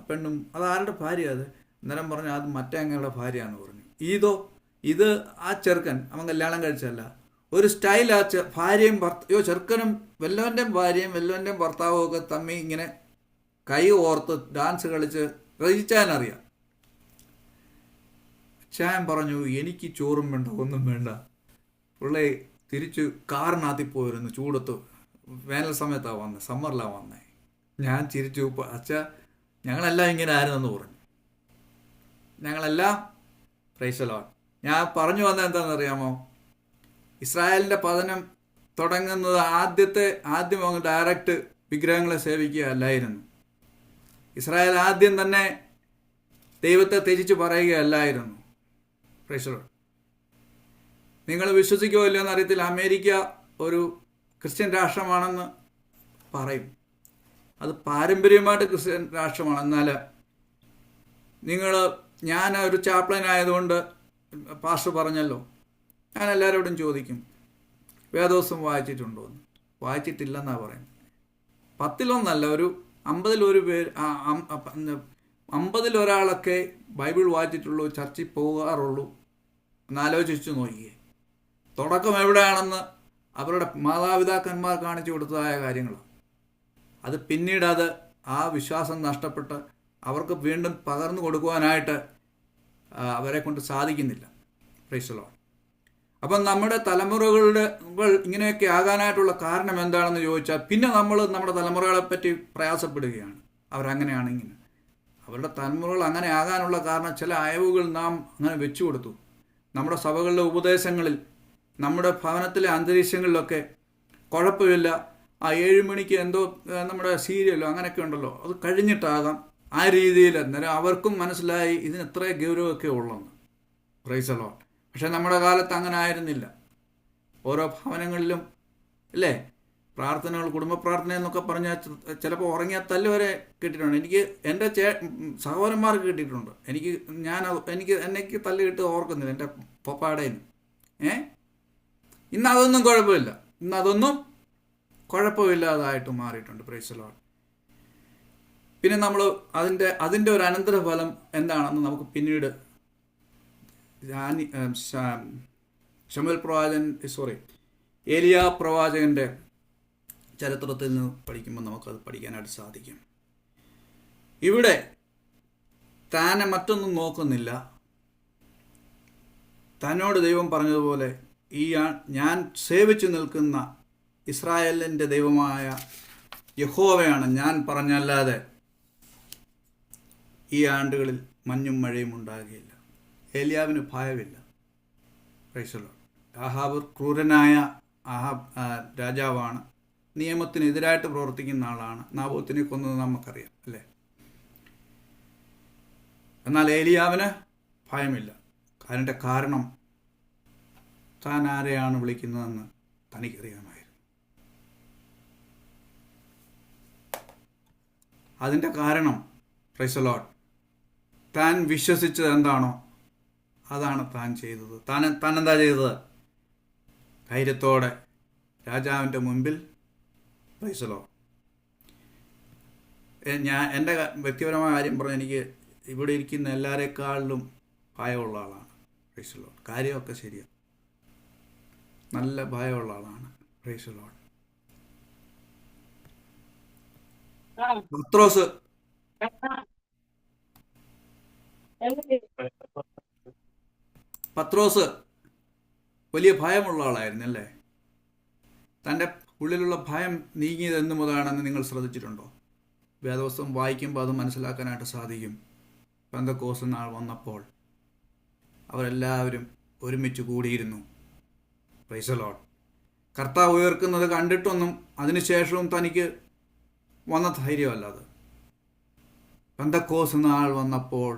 പെണ്ണും അതാരുടെ ഭാര്യ? അത് അന്നേരം പറഞ്ഞു, അത് മറ്റേ അങ്ങയുടെ ഭാര്യയാണെന്ന് പറഞ്ഞു. ഇത് ആ ചെറുക്കൻ അവൻ കല്യാണം കഴിച്ചല്ല, ഒരു സ്റ്റൈൽ ആ ഭാര്യയും ചെറുക്കനും വല്ലവൻ്റെയും ഭാര്യയും വല്ലവൻ്റെയും ഭർത്താവും ഒക്കെ തമ്മി ഇങ്ങനെ കൈ ഓർത്ത് ഡാൻസ് കളിച്ച് രചിച്ചാനറിയാം. ചാൻ പറഞ്ഞു എനിക്ക് ചോറും വേണ്ട ഒന്നും വേണ്ട. പുള്ളി തിരിച്ച് കാറിനകത്തി പോയിരുന്നു. ചൂടത്ത് വേനൽ സമയത്താണ് വന്നത്, സമ്മറിലാണ് വന്നത്. ഞാൻ ചിരിച്ചു, അച്ഛ ഞങ്ങളെല്ലാം ഇങ്ങനെ ആയിരുന്നെന്ന് പറഞ്ഞു. ഞങ്ങളെല്ലാം പ്രൈസലോൺ. ഞാൻ പറഞ്ഞു വന്നത് എന്താണെന്നറിയാമോ? ഇസ്രായേലിൻ്റെ പതനം തുടങ്ങുന്നത് ആദ്യം അങ്ങ് ഡയറക്റ്റ് വിഗ്രഹങ്ങളെ സേവിക്കുക അല്ലായിരുന്നു. ഇസ്രായേൽ ആദ്യം തന്നെ ദൈവത്തെ ത്യജിച്ച് പറയുകയല്ലായിരുന്നു. പ്രൈസലോൺ. നിങ്ങൾ വിശ്വസിക്കുമോ ഇല്ലയോ എന്നറിയത്തില്ല, അമേരിക്ക ഒരു ക്രിസ്ത്യൻ രാഷ്ട്രമാണെന്ന് പറയും. അത് പാരമ്പര്യമായിട്ട് ക്രിസ്ത്യൻ രാഷ്ട്രമാണ്. എന്നാൽ ഞാൻ ഒരു ചാപ്ലൻ ആയതുകൊണ്ട് പാസ്റ്റർ പറഞ്ഞല്ലോ, ഞാൻ എല്ലാവരോടും ചോദിക്കും വേദോസം വായിച്ചിട്ടുണ്ടോ എന്ന്. വായിച്ചിട്ടില്ലെന്നാണ് പറയുന്നത്. 10-1 ഒരു 50 പേര് 50 ഒരാളൊക്കെ ബൈബിൾ വായിച്ചിട്ടുള്ളൂ, ചർച്ചിൽ പോകാറുള്ളൂ. എന്നാലോചിച്ചു നോക്കിയേ. തുടക്കം എവിടെയാണെന്ന് അവരുടെ മാതാപിതാക്കന്മാർ കാണിച്ചു കൊടുത്തതായ കാര്യങ്ങളാണ്. അത് പിന്നീട് ആ വിശ്വാസം നഷ്ടപ്പെട്ട് അവർക്ക് വീണ്ടും പകർന്നു കൊടുക്കുവാനായിട്ട് അവരെ കൊണ്ട് സാധിക്കുന്നില്ല. Price the Lord. അപ്പം നമ്മുടെ തലമുറകളുടെ ഇങ്ങനെയൊക്കെ ആകാനായിട്ടുള്ള കാരണം എന്താണെന്ന് ചോദിച്ചാൽ പിന്നെ നമ്മൾ നമ്മുടെ തലമുറകളെപ്പറ്റി പ്രയാസപ്പെടുകയാണ്. അവരങ്ങനെയാണ് ഇങ്ങനെ. അവരുടെ തലമുറകൾ അങ്ങനെ ആകാനുള്ള കാരണം ചില അയവുകൾ നാം അങ്ങനെ വെച്ചു കൊടുത്തു. നമ്മുടെ സഭകളിലെ ഉപദേശങ്ങളിൽ, നമ്മുടെ ഭവനത്തിലെ അന്തരീക്ഷങ്ങളിലൊക്കെ കുഴപ്പമില്ല, 7 മണിക്ക് എന്തോ നമ്മുടെ സീരിയലോ അങ്ങനെയൊക്കെ ഉണ്ടല്ലോ, അത് കഴിഞ്ഞിട്ടാകാം, ആ രീതിയിൽ. അന്നേരം അവർക്കും മനസ്സിലായി ഇതിന് എത്ര ഗൗരവമൊക്കെ ഉള്ളെന്ന്. Praise the lord. പക്ഷെ നമ്മുടെ കാലത്ത് അങ്ങനെ ആയിരുന്നില്ല. ഓരോ ഭവനങ്ങളിലും അല്ലേ പ്രാർത്ഥനകൾ, കുടുംബ പ്രാർത്ഥന എന്നൊക്കെ പറഞ്ഞാൽ ചിലപ്പോൾ ഉറങ്ങിയ തല്ല് വരെ കിട്ടിയിട്ടുണ്ട്. എനിക്ക് എൻ്റെ സഹോദരന്മാർക്ക് കിട്ടിയിട്ടുണ്ട്. എനിക്ക് തല്ല് കിട്ടി ഓർക്കുന്നില്ല എൻ്റെ പപ്പാടേന്ന്. ഇന്ന് അതൊന്നും കുഴപ്പമില്ല. ഇന്ന് അതൊന്നും കുഴപ്പമില്ലാതായിട്ട് മാറിയിട്ടുണ്ട്. Price the Lord. പിന്നെ നമ്മൾ അതിൻ്റെ ഒരു അനന്തരഫലം എന്താണെന്ന് നമുക്ക് പിന്നീട് ഏലിയ പ്രവാചകൻ്റെ ചരിത്രത്തിൽ നിന്ന് പഠിക്കുമ്പോൾ നമുക്കത് പഠിക്കാനായിട്ട് സാധിക്കും. ഇവിടെ താനെ മറ്റൊന്നും നോക്കുന്നില്ല. തന്നോട് ദൈവം പറഞ്ഞതുപോലെ ഞാൻ സേവിച്ചു നിൽക്കുന്ന ഇസ്രായേലിൻ്റെ ദൈവമായ യഹോവയാണ് ഞാൻ പറഞ്ഞല്ലാതെ ഈ ആണ്ടുകളിൽ മഞ്ഞും മഴയും ഉണ്ടാകുകയില്ല. ഏലിയാവിന് ഭയമില്ല. Price the Lord. ആഹാബ് ക്രൂരനായ രാജാവാണ്, നിയമത്തിനെതിരായിട്ട് പ്രവർത്തിക്കുന്ന ആളാണ്. നാബോത്തിനെ കൊന്നത് നമുക്കറിയാം അല്ലേ. എന്നാൽ ഏലിയാവിന് ഭയമില്ല. അതിൻ്റെ കാരണം താൻ ആരെയാണ് വിളിക്കുന്നതെന്ന് തനിക്കറിയാമായിരുന്നു. അതിൻ്റെ കാരണം പ്രൈസ് ദി ലോർഡ്, താൻ വിശ്വസിച്ചത് എന്താണോ അതാണ് താൻ ചെയ്തത്. താൻ എന്താ ചെയ്തത്? ധൈര്യത്തോടെ രാജാവിൻ്റെ മുൻപിൽ പ്രൈസ് ദി ലോർഡ്. എൻ്റെ വ്യക്തിപരമായ കാര്യം പറഞ്ഞ് എനിക്ക് ഇവിടെ ഇരിക്കുന്ന എല്ലാവരെക്കാളിലും ഭയമുള്ള ആളാണ്. Price the Lord. കാര്യമൊക്കെ ശരിയാണ്, നല്ല ഭയമുള്ള ആളാണ്. Price the Lord. പത്രോസ് വലിയ ഭയമുള്ള ആളായിരുന്നു അല്ലേ. തൻ്റെ ഉള്ളിലുള്ള ഭയം നീങ്ങിയത് എന്ന് മുതലാണെന്ന് നിങ്ങൾ ശ്രദ്ധിച്ചിട്ടുണ്ടോ? വേദപുസ്തകം വായിക്കുമ്പോൾ അത് മനസ്സിലാക്കാനായിട്ട് സാധിക്കും. പെന്തക്കോസ്ത് നാൾ വന്നപ്പോൾ അവരെല്ലാവരും ഒരുമിച്ച് കൂടിയിരുന്നു. Price the Lord. കർത്താവ് ഉയർക്കുന്നത് കണ്ടിട്ടൊന്നും അതിനുശേഷവും തനിക്ക് വന്ന ധൈര്യമല്ല അത്. പെന്തക്കോസ്ത് നാൾ വന്നപ്പോൾ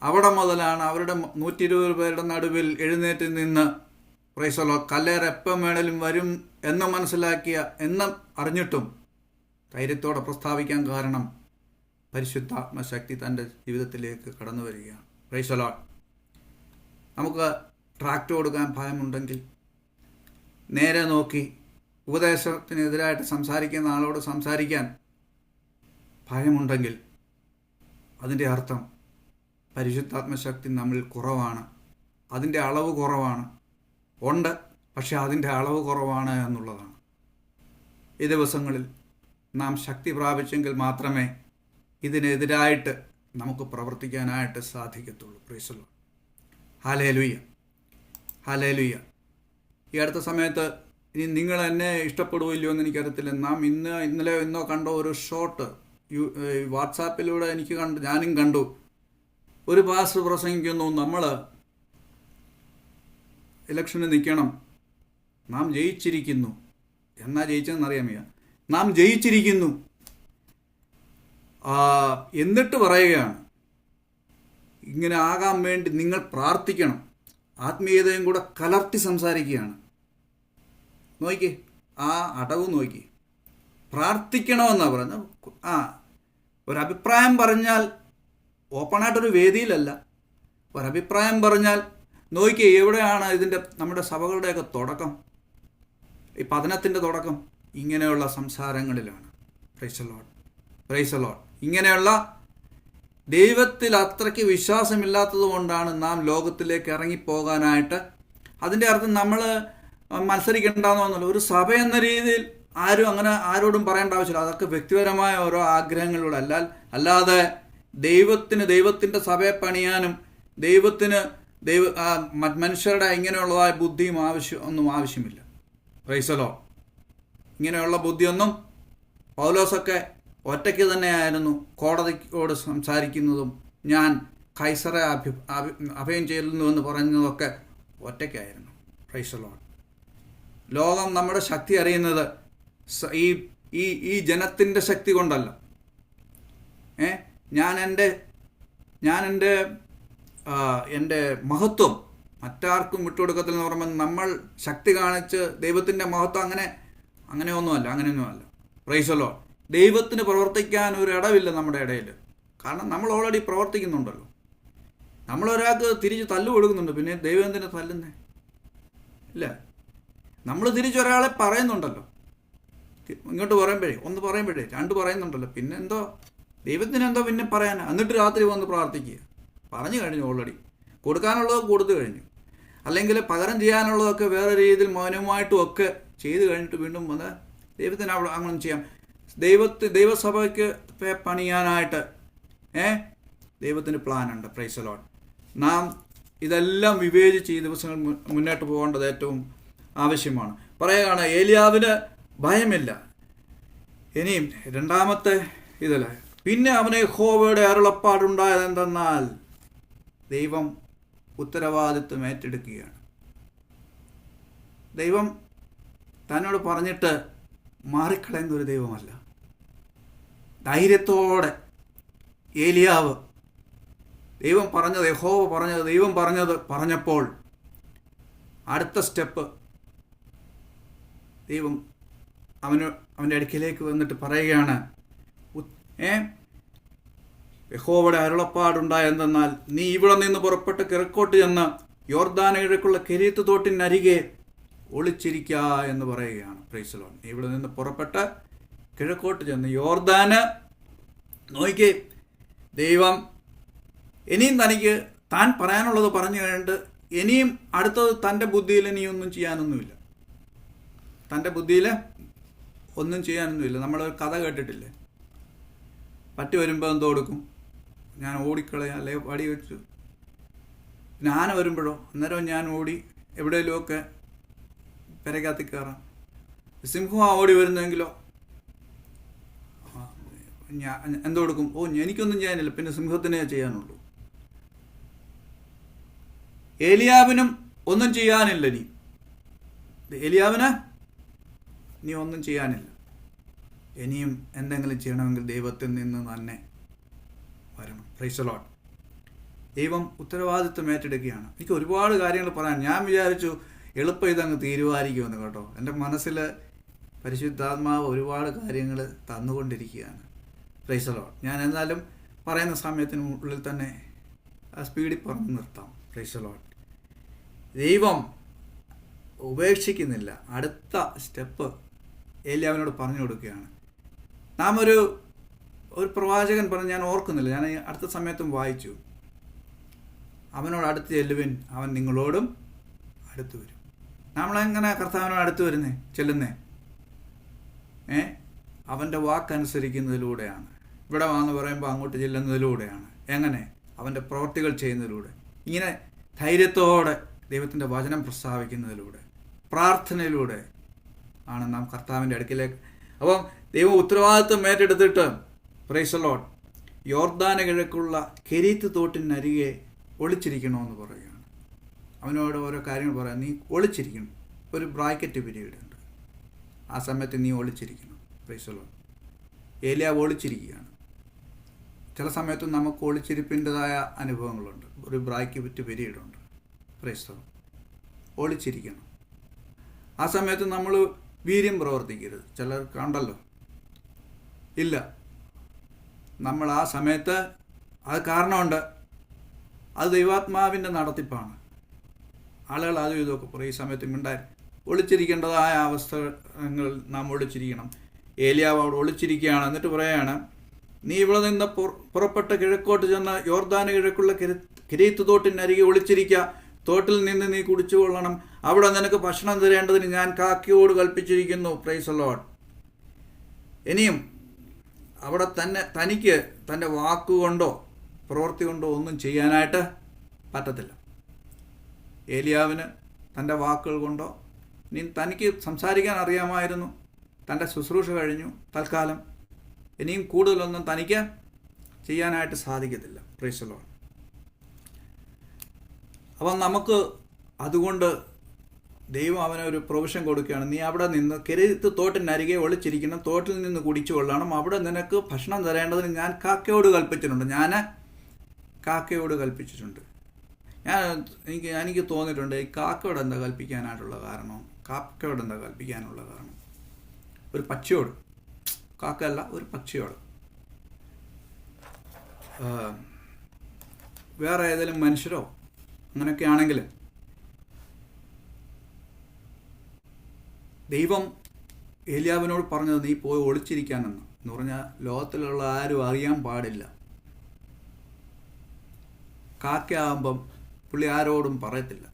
അവിടെ മുതലാണ് അവരുടെ 120 പേരുടെ നടുവിൽ എഴുന്നേറ്റ് നിന്ന് പ്രൈസ് ദി ലോർഡ് കല്ലേറ് എപ്പം വേണേലും വരും എന്ന് മനസ്സിലാക്കിയ എന്നും അറിഞ്ഞിട്ടും ധൈര്യത്തോടെ പ്രസ്താവിക്കാൻ കാരണം പരിശുദ്ധാത്മശക്തി തൻ്റെ ജീവിതത്തിലേക്ക് കടന്നു വരികയാണ്. Price the lord. നമുക്ക് ട്രാക്ട് കൊടുക്കാൻ ഭയമുണ്ടെങ്കിൽ, നേരെ നോക്കി ഉപദേശത്തിനെതിരായിട്ട് സംസാരിക്കുന്ന ആളോട് സംസാരിക്കാൻ ഭയമുണ്ടെങ്കിൽ അതിൻ്റെ അർത്ഥം പരിശുദ്ധാത്മശക്തി നമ്മിൽ കുറവാണ് അതിൻ്റെ അളവ് കുറവാണ്. ഉണ്ട്, പക്ഷെ അതിൻ്റെ അളവ് കുറവാണ് എന്നുള്ളതാണ്. ഈ ദിവസങ്ങളിൽ നാം ശക്തി പ്രാപിച്ചെങ്കിൽ മാത്രമേ ഇതിനെതിരായിട്ട് നമുക്ക് പ്രവർത്തിക്കാനായിട്ട് സാധിക്കത്തുള്ളൂ. Price the Lord. Hallelujah, hallelujah. ഈ അടുത്ത സമയത്ത് ഇനി നിങ്ങൾ എന്നെ ഇഷ്ടപ്പെടുകയില്ലയോ എന്ന് എനിക്കറിയത്തില്ല. നാം ഇന്നലെ ഇന്നോ കണ്ട ഒരു ഷോട്ട് വാട്സാപ്പിലൂടെ ഞാനും കണ്ടു. ഒരു പാസ്റ്റർ പ്രസംഗിക്കുന്നു, നമ്മൾ ഇലക്ഷന് നിൽക്കണം, നാം ജയിച്ചിരിക്കുന്നു. എന്നാ ജയിച്ചതെന്ന് അറിയാൻ വയ്യ. നാം ജയിച്ചിരിക്കുന്നു എന്നിട്ട് പറയുകയാണ്, ഇങ്ങനെ ആകാൻ വേണ്ടി നിങ്ങൾ പ്രാർത്ഥിക്കണം. ആത്മീയതയും കൂടെ കലർത്തി സംസാരിക്കുകയാണ്. നോക്കി ആ അടവ് നോക്കി. പ്രാർത്ഥിക്കണമെന്നാണ് പറയുന്നത്. ഒരഭിപ്രായം പറഞ്ഞാൽ ഓപ്പണായിട്ടൊരു വേദിയിലല്ല, ഒരഭിപ്രായം പറഞ്ഞാൽ നോക്കി എവിടെയാണ് നമ്മുടെ സഭകളുടെയൊക്കെ തുടക്കം, ഈ പതനത്തിൻ്റെ തുടക്കം ഇങ്ങനെയുള്ള സംസാരങ്ങളിലാണ്. Praise the lord, praise the lord. ഇങ്ങനെയുള്ള ദൈവത്തിൽ അത്രയ്ക്ക് വിശ്വാസമില്ലാത്തത് കൊണ്ടാണ് നാം ലോകത്തിലേക്ക് ഇറങ്ങിപ്പോകാനായിട്ട്. അതിൻ്റെ അർത്ഥം നമ്മൾ മത്സരിക്കേണ്ടെന്നൊന്നുമില്ല. ഒരു സഭ എന്ന രീതിയിൽ ആരോടും പറയേണ്ട ആവശ്യമില്ല. അതൊക്കെ വ്യക്തിപരമായ ഓരോ ആഗ്രഹങ്ങളിലൂടെ അല്ലാതെ ദൈവത്തിൻ്റെ സഭയെ പണിയാനും മനുഷ്യരുടെ ഇങ്ങനെയുള്ളതായ ബുദ്ധിയും ഒന്നും ആവശ്യമില്ല. Price the lord. ഇങ്ങനെയുള്ള ബുദ്ധിയൊന്നും പൗലോസൊക്കെ ഒറ്റയ്ക്ക് തന്നെയായിരുന്നു കോടതിയോട് സംസാരിക്കുന്നതും ഞാൻ കൈസറെ അഭയം ചെയ്യുന്നുവെന്ന് പറയുന്നതൊക്കെ ഒറ്റയ്ക്കായിരുന്നു. Price the Lord. ലോകം നമ്മുടെ ശക്തി അറിയുന്നത് ഈ ജനത്തിൻ്റെ ശക്തി കൊണ്ടല്ല. എൻ്റെ മഹത്വം മറ്റാർക്കും വിട്ടുകൊടുക്കത്തില്ലെന്ന് പറയുമ്പോൾ നമ്മൾ ശക്തി കാണിച്ച് ദൈവത്തിൻ്റെ മഹത്വം അങ്ങനെയൊന്നുമല്ല. Price the Lord. ദൈവത്തിന് പ്രവർത്തിക്കാൻ ഒരു ഇടവില്ല നമ്മുടെ ഇടയിൽ. കാരണം നമ്മൾ ഓൾറെഡി പ്രവർത്തിക്കുന്നുണ്ടല്ലോ. നമ്മളൊരാൾക്ക് തിരിച്ച് തല്ലു കൊടുക്കുന്നുണ്ട്, പിന്നെ ദൈവം എന്തിനാ തല്ലുന്നേ? ഇല്ല, നമ്മൾ തിരിച്ചൊരാളെ പറയുന്നുണ്ടല്ലോ. ഇങ്ങോട്ട് ഒന്ന് പറയുമ്പോഴേ രണ്ട് പറയുന്നുണ്ടല്ലോ. പിന്നെ എന്തോ ദൈവത്തിനെന്തോ പിന്നെ പറയാനാ? എന്നിട്ട് രാത്രി വന്ന് പ്രാർത്ഥിക്കുക. പറഞ്ഞു കഴിഞ്ഞു, ഓൾറെഡി കൊടുക്കാനുള്ളത് കൊടുത്തു കഴിഞ്ഞു. അല്ലെങ്കിൽ പകരം ചെയ്യാനുള്ളതൊക്കെ വേറെ രീതിയിൽ മൗനമായിട്ടും ഒക്കെ ചെയ്ത് കഴിഞ്ഞിട്ട് വീണ്ടും വന്ന് ദൈവത്തിന് അങ്ങനെ ചെയ്യാം. ദൈവസഭയ്ക്ക് പണിയാനായിട്ട് ദൈവത്തിന് പ്ലാനുണ്ട്. Price the Lord. നാം ഇതെല്ലാം വിവേചിച്ച് ഈ ദിവസങ്ങൾ മുന്നോട്ട് പോകേണ്ടത് ഏറ്റവും ആവശ്യമാണ്. പറയുകയാണ്, ഏലിയാവിന് ഭയമില്ല. ഇനിയും രണ്ടാമത്തെ ഇതില് പിന്നെ അവന് യഹോവയുടെ അരുളപ്പാടുണ്ടായത് എന്തെന്നാൽ ദൈവം ഉത്തരവാദിത്വം ഏറ്റെടുക്കുകയാണ്. ദൈവം തന്നോട് പറഞ്ഞിട്ട് മാറിക്കളയുന്ന ഒരു ദൈവമല്ല. ധൈര്യത്തോടെ ഏലിയാവ് ദൈവം പറഞ്ഞപ്പോൾ അടുത്ത സ്റ്റെപ്പ് ദൈവം അവൻ്റെ അടുക്കിലേക്ക് വന്നിട്ട് പറയുകയാണ്, യഹോവയുടെ അരുളപ്പാടുണ്ടായെന്നാൽ നീ ഇവിടെ നിന്ന് പുറപ്പെട്ട് കിഴക്കോട്ട് ചെന്ന് യോർദാനയിലേക്കുള്ള കെരീത്ത് തോട്ടിനരികെ ഒളിച്ചിരിക്കുക എന്ന് പറയുകയാണ്. Price the Lord. ഇവിടെ നിന്ന് പുറപ്പെട്ട് കിഴക്കോട്ട് ചെന്ന് യോർദാന് നോക്കി. ദൈവം ഇനിയും തനിക്ക് താൻ പറയാനുള്ളത് പറഞ്ഞു കഴിഞ്ഞിട്ട് ഇനിയും അടുത്തത് തൻ്റെ ബുദ്ധിയിൽ ഇനിയൊന്നും ചെയ്യാനൊന്നുമില്ല. തൻ്റെ ബുദ്ധിയിൽ ഒന്നും ചെയ്യാനൊന്നുമില്ല. നമ്മളൊരു കഥ കേട്ടിട്ടില്ലേ? പട്ടി വരുമ്പോൾ എന്തോ കൊടുക്കും? ഞാൻ ഓടിക്കളയാം, അല്ലെ വടി വെച്ചു. പിന്നെ ആന വരുമ്പോഴോ അന്നേരം ഞാൻ ഓടി എവിടെയെങ്കിലുമൊക്കെ പെരകത്ത് കയറാം. സിംഹം ഓടി വരുന്നെങ്കിലോ ഞാൻ എന്തോ കൊടുക്കും? എനിക്കൊന്നും ചെയ്യാനില്ല, പിന്നെ സിംഹത്തിനേ ചെയ്യാനുള്ളൂ. ഏലിയാവിനും ഒന്നും ചെയ്യാനില്ല. ഏലിയാവിന് നീ ഒന്നും ചെയ്യാനില്ല. ഇനിയും എന്തെങ്കിലും ചെയ്യണമെങ്കിൽ ദൈവത്തിൽ നിന്ന് തന്നെ വരണം. Price the Lord. ദൈവം ഉത്തരവാദിത്വം ഏറ്റെടുക്കുകയാണ്. എനിക്ക് ഒരുപാട് കാര്യങ്ങൾ പറയാൻ ഞാൻ വിചാരിച്ചു എളുപ്പം ഇതങ്ങ് തീരുമാനിക്കുമെന്ന് കേട്ടോ. എൻ്റെ മനസ്സിൽ പരിശുദ്ധാത്മാവ് ഒരുപാട് കാര്യങ്ങൾ തന്നുകൊണ്ടിരിക്കുകയാണ്. Price the Lord. ഞാൻ എന്നാലും പറയുന്ന സമയത്തിനുള്ളിൽ തന്നെ ആ സ്പീഡിൽ പറഞ്ഞു നിർത്താം. Price the Lord. ദൈവം ഉപേക്ഷിക്കുന്നില്ല. അടുത്ത സ്റ്റെപ്പ് ഏലിയാവിനോട് പറഞ്ഞു കൊടുക്കുകയാണ്. നാം ഒരു പ്രവാചകൻ പറഞ്ഞു, ഞാൻ ഓർക്കുന്നില്ല, ഞാൻ അടുത്ത സമയത്തും വായിച്ചു. അവനോട് അടുത്ത് ചെല്ലുവിൻ, അവൻ നിങ്ങളോടും അടുത്ത് വരും. നമ്മളെങ്ങനെ കർത്താവിനോട് അടുത്ത് ചെല്ലുന്നേ? അവൻ്റെ വാക്കനുസരിക്കുന്നതിലൂടെയാണ്. ഇവിടെ വന്ന് പറയുമ്പോൾ അങ്ങോട്ട് ചെല്ലുന്നതിലൂടെയാണ്. എങ്ങനെ? അവൻ്റെ പ്രവൃത്തികൾ ചെയ്യുന്നതിലൂടെ, ഇങ്ങനെ ധൈര്യത്തോടെ ദൈവത്തിൻ്റെ വചനം പ്രസ്താവിക്കുന്നതിലൂടെ, പ്രാർത്ഥനയിലൂടെ ആണ് നാം കർത്താവിൻ്റെ അടുക്കിലേക്ക്. അപ്പം ദൈവം ഉത്തരവാദിത്വം ഏറ്റെടുത്തിട്ട് പ്രൈസ് ദി ലോർഡ് യോർദാന് കിഴക്കുള്ള കെരീത്ത് തോട്ടിനരികെ ഒളിച്ചിരിക്കണമെന്ന് പറയുകയാണ്. അവനോട് ഓരോ കാര്യങ്ങൾ പറയാം. നീ ഒളിച്ചിരിക്കണം. ഒരു ബ്രാക്കറ്റ് പീരീഡ് ഉണ്ട്. ആ സമയത്ത് നീ ഒളിച്ചിരിക്കണം. Price the Lord. ഏലിയാവ് ഒളിച്ചിരിക്കുകയാണ്. ചില സമയത്തും നമുക്ക് ഒളിച്ചിരിപ്പിൻ്റെതായ അനുഭവങ്ങളുണ്ട്. ഒരു ബ്രാക്കറ്റ് പീരീഡുണ്ട്. Praise the lord. ഒളിച്ചിരിക്കണം. ആ സമയത്ത് നമ്മൾ വീര്യം പ്രവർത്തിക്കരുത്. ചിലർ കണ്ടല്ലോ, ഇല്ല, നമ്മൾ ആ സമയത്ത് അത് കാരണമുണ്ട്. അത് ദൈവാത്മാവിൻ്റെ നടത്തിപ്പാണ്. ആളുകൾ അതും ഇതൊക്കെ പറയും. ഈ സമയത്ത് മിണ്ടായി ഒളിച്ചിരിക്കേണ്ടതായ അവസ്ഥകൾ നാം ഒളിച്ചിരിക്കണം. ഏലിയാവ് അവിടെ ഒളിച്ചിരിക്കുകയാണ്. എന്നിട്ട് പറയുകയാണ്, നീ ഇവിടെ നിന്ന് പുറപ്പെട്ട് കിഴക്കോട്ട് ചെന്ന് യോർദാന് കിഴക്കുള്ള കെരീത്ത് തോട്ടിനരികെ ഒളിച്ചിരിക്കുക. തോട്ടിൽ നിന്ന് നീ കുടിച്ചു കൊള്ളണം. അവിടെ നിനക്ക് ഭക്ഷണം തരേണ്ടതിന് ഞാൻ കാക്കയോട് കൽപ്പിച്ചിരിക്കുന്നു. Praise the lord. ഇനിയും അവിടെ തനിക്ക് തൻ്റെ വാക്കുകൊണ്ടോ പ്രവൃത്തി കൊണ്ടോ ഒന്നും ചെയ്യാനായിട്ട് പറ്റത്തില്ല. ഏലിയാവിന് തൻ്റെ വാക്കുകൾ കൊണ്ടോ, ഇനി തനിക്ക് സംസാരിക്കാൻ അറിയാമായിരുന്നു, തൻ്റെ ശുശ്രൂഷ കഴിഞ്ഞു തൽക്കാലം, ഇനിയും കൂടുതലൊന്നും തനിക്ക് ചെയ്യാനായിട്ട് സാധിക്കത്തില്ല. Price the Lord. അപ്പം നമുക്ക് അതുകൊണ്ട് ദൈവം അവനൊരു പ്രൊവിഷൻ കൊടുക്കുകയാണ്. നീ അവിടെ നിന്ന് കെരീത്ത് തോട്ടിനരികെ ഒളിച്ചിരിക്കണം. തോട്ടിൽ നിന്ന് കുടിച്ചു കൊള്ളണം. അവിടെ നിനക്ക് ഭക്ഷണം തരേണ്ടതിന് ഞാൻ കാക്കയോട് കൽപ്പിച്ചിട്ടുണ്ട്. എനിക്ക് തോന്നിയിട്ടുണ്ട്, ഈ കാക്കയോട് എന്താ കൽപ്പിക്കാനായിട്ടുള്ള കാരണം? ഒരു പക്ഷിയോട്, കാക്കയല്ല, ഒരു പക്ഷിയോട്. വേറെ ഏതെങ്കിലും മനുഷ്യരോ അങ്ങനെയൊക്കെ ആണെങ്കിൽ ദൈവം ഏലിയാവിനോട് പറഞ്ഞത് നീ പോയി ഒളിച്ചിരിക്കാനെന്ന്. എന്ന് പറഞ്ഞാൽ ലോകത്തിലുള്ള ആരും അറിയാൻ പാടില്ല. കാക്കയാകുമ്പം പുള്ളി ആരോടും പറയത്തില്ല.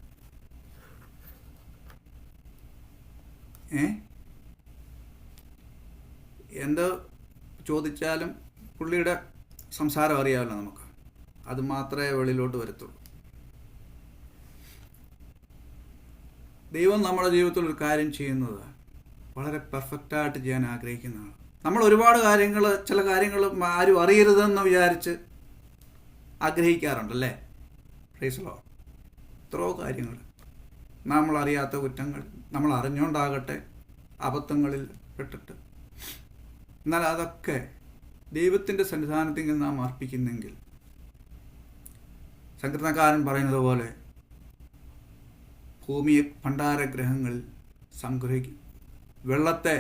എന്ത് ചോദിച്ചാലും പുള്ളിയുടെ സംസാരം അറിയാമല്ലോ നമുക്ക്. അത് മാത്രമേ വെളിയിലോട്ട് വരത്തുള്ളൂ. ദൈവം നമ്മുടെ ജീവിതത്തിൽ ഒരു കാര്യം ചെയ്യുന്നത് വളരെ പെർഫെക്റ്റായിട്ട് ചെയ്യാൻ ആഗ്രഹിക്കുന്നതാണ്. നമ്മൾ ഒരുപാട് കാര്യങ്ങൾ, ചില കാര്യങ്ങൾ ആരും അറിയരുതെന്ന് വിചാരിച്ച് ആഗ്രഹിക്കാറുണ്ടല്ലേ? Price the Lord. എത്രയോ കാര്യങ്ങൾ, നമ്മളറിയാത്ത കുറ്റങ്ങൾ, നമ്മൾ അറിഞ്ഞുകൊണ്ടാകട്ടെ അബദ്ധങ്ങളിൽ പെട്ടിട്ട്, എന്നാൽ അതൊക്കെ ദൈവത്തിൻ്റെ സന്നിധാനത്തിൽ നാം അർപ്പിക്കുന്നെങ്കിൽ, സങ്കീർത്തനക്കാരൻ പറയുന്നത് പോലെ ഭൂമിയെ ഭണ്ഡാരഗ്രഹങ്ങളിൽ സംഗ്രഹിക്കും. വെള്ളത്തെ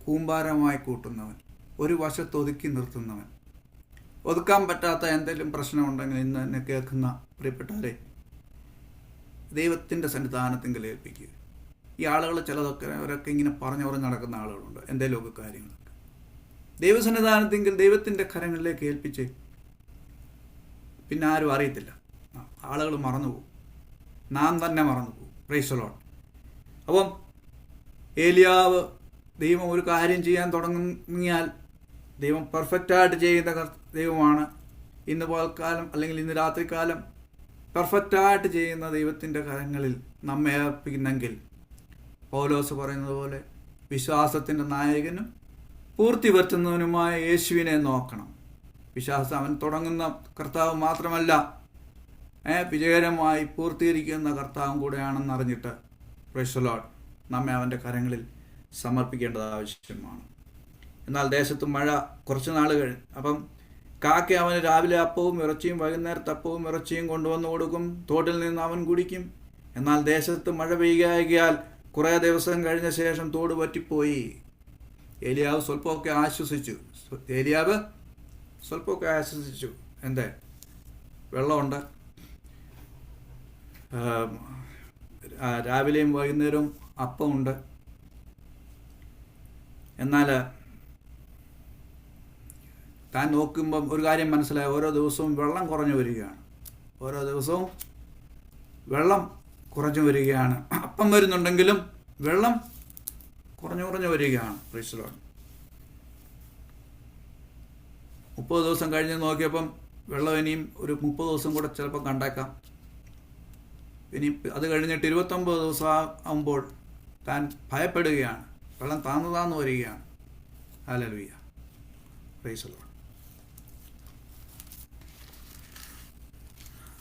കൂമ്പാരമായി കൂട്ടുന്നവൻ, ഒരു വശത്ത് ഒതുക്കി നിർത്തുന്നവൻ. ഒതുക്കാൻ പറ്റാത്ത എന്തെങ്കിലും പ്രശ്നമുണ്ടെങ്കിൽ ഇന്ന് എന്നെ കേൾക്കുന്ന പ്രിയപ്പെട്ടവരെ, ദൈവത്തിൻ്റെ സന്നിധാനത്തിൽ ഏൽപ്പിക്കുക. ഈ ആളുകൾ ചിലതൊക്കെ അവരൊക്കെ ഇങ്ങനെ പറഞ്ഞു നടക്കുന്ന ആളുകളുണ്ട്, എന്തെങ്കിലുമൊക്കെ കാര്യങ്ങളൊക്കെ. ദൈവസന്നിധാനത്തിൽ ദൈവത്തിൻ്റെ കരങ്ങളിലേക്ക് ഏൽപ്പിച്ച് പിന്നെ ആരും അറിയത്തില്ല. ആളുകൾ മറന്നുപോകും, നാം തന്നെ മറന്നുപോകും. Price the Lord. അപ്പം ഏലിയാവ്, ദൈവം ഒരു കാര്യം ചെയ്യാൻ തുടങ്ങിയാൽ ദൈവം പെർഫെക്റ്റായിട്ട് ചെയ്യുന്ന ദൈവമാണ്. ഇന്ന് പകൽക്കാലം അല്ലെങ്കിൽ ഇന്ന് രാത്രികാലം പെർഫെക്റ്റായിട്ട് ചെയ്യുന്ന ദൈവത്തിൻ്റെ കരങ്ങളിൽ നമ്മെ ഏൽപ്പിക്കുന്നെങ്കിൽ, പൗലോസ് പറയുന്നത് പോലെ വിശ്വാസത്തിൻ്റെ നായകനും പൂർത്തി വരുത്തുന്നവനുമായ യേശുവിനെ നോക്കണം. വിശ്വാസം അവൻ തുടങ്ങുന്ന കർത്താവ് മാത്രമല്ല, വിജയകരമായി പൂർത്തീകരിക്കുന്ന കർത്താവും കൂടെയാണെന്ന് അറിഞ്ഞിട്ട് പ്രൈസ് ദി ലോർഡ് നമ്മെ അവൻ്റെ കരങ്ങളിൽ സമർപ്പിക്കേണ്ടത് ആവശ്യമാണ്. എന്നാൽ ദേശത്ത് മഴ കുറച്ച് നാൾ കഴിഞ്ഞു. അപ്പം കാക്ക അവന് രാവിലെ അപ്പവും ഇറച്ചിയും വൈകുന്നേരത്തെ അപ്പവും ഇറച്ചിയും കൊണ്ടുവന്ന് കൊടുക്കും. തോട്ടിൽ നിന്ന് അവൻ കുടിക്കും. എന്നാൽ ദേശത്ത് മഴ പെയ്യാൽ കുറേ ദിവസം കഴിഞ്ഞ ശേഷം തോട് പറ്റിപ്പോയി. ഏലിയാവ് സ്വല്പമൊക്കെ ആശ്വസിച്ചു. എന്തേ? വെള്ളമുണ്ട്, രാവിലെയും വൈകുന്നേരവും അപ്പമുണ്ട്. എന്നാൽ താൻ നോക്കുമ്പം ഒരു കാര്യം മനസ്സിലായി, ഓരോ ദിവസവും വെള്ളം കുറഞ്ഞു വരികയാണ്. ഓരോ ദിവസവും വെള്ളം കുറഞ്ഞു വരികയാണ്. അപ്പം വരുന്നുണ്ടെങ്കിലും വെള്ളം കുറഞ്ഞു വരികയാണ്. Price the Lord. 30 ദിവസം കഴിഞ്ഞ് നോക്കിയപ്പം വെള്ളം ഇനിയും ഒരു 30 ദിവസം കൂടെ ചിലപ്പോൾ കണ്ടേക്കാം. ഇനി അത് കഴിഞ്ഞിട്ട് 29 ദിവസം ആകുമ്പോൾ താൻ ഭയപ്പെടുകയാണ്. വെള്ളം താന്നു വരികയാണ്. ഹല്ലേലൂയ. Price the Lord.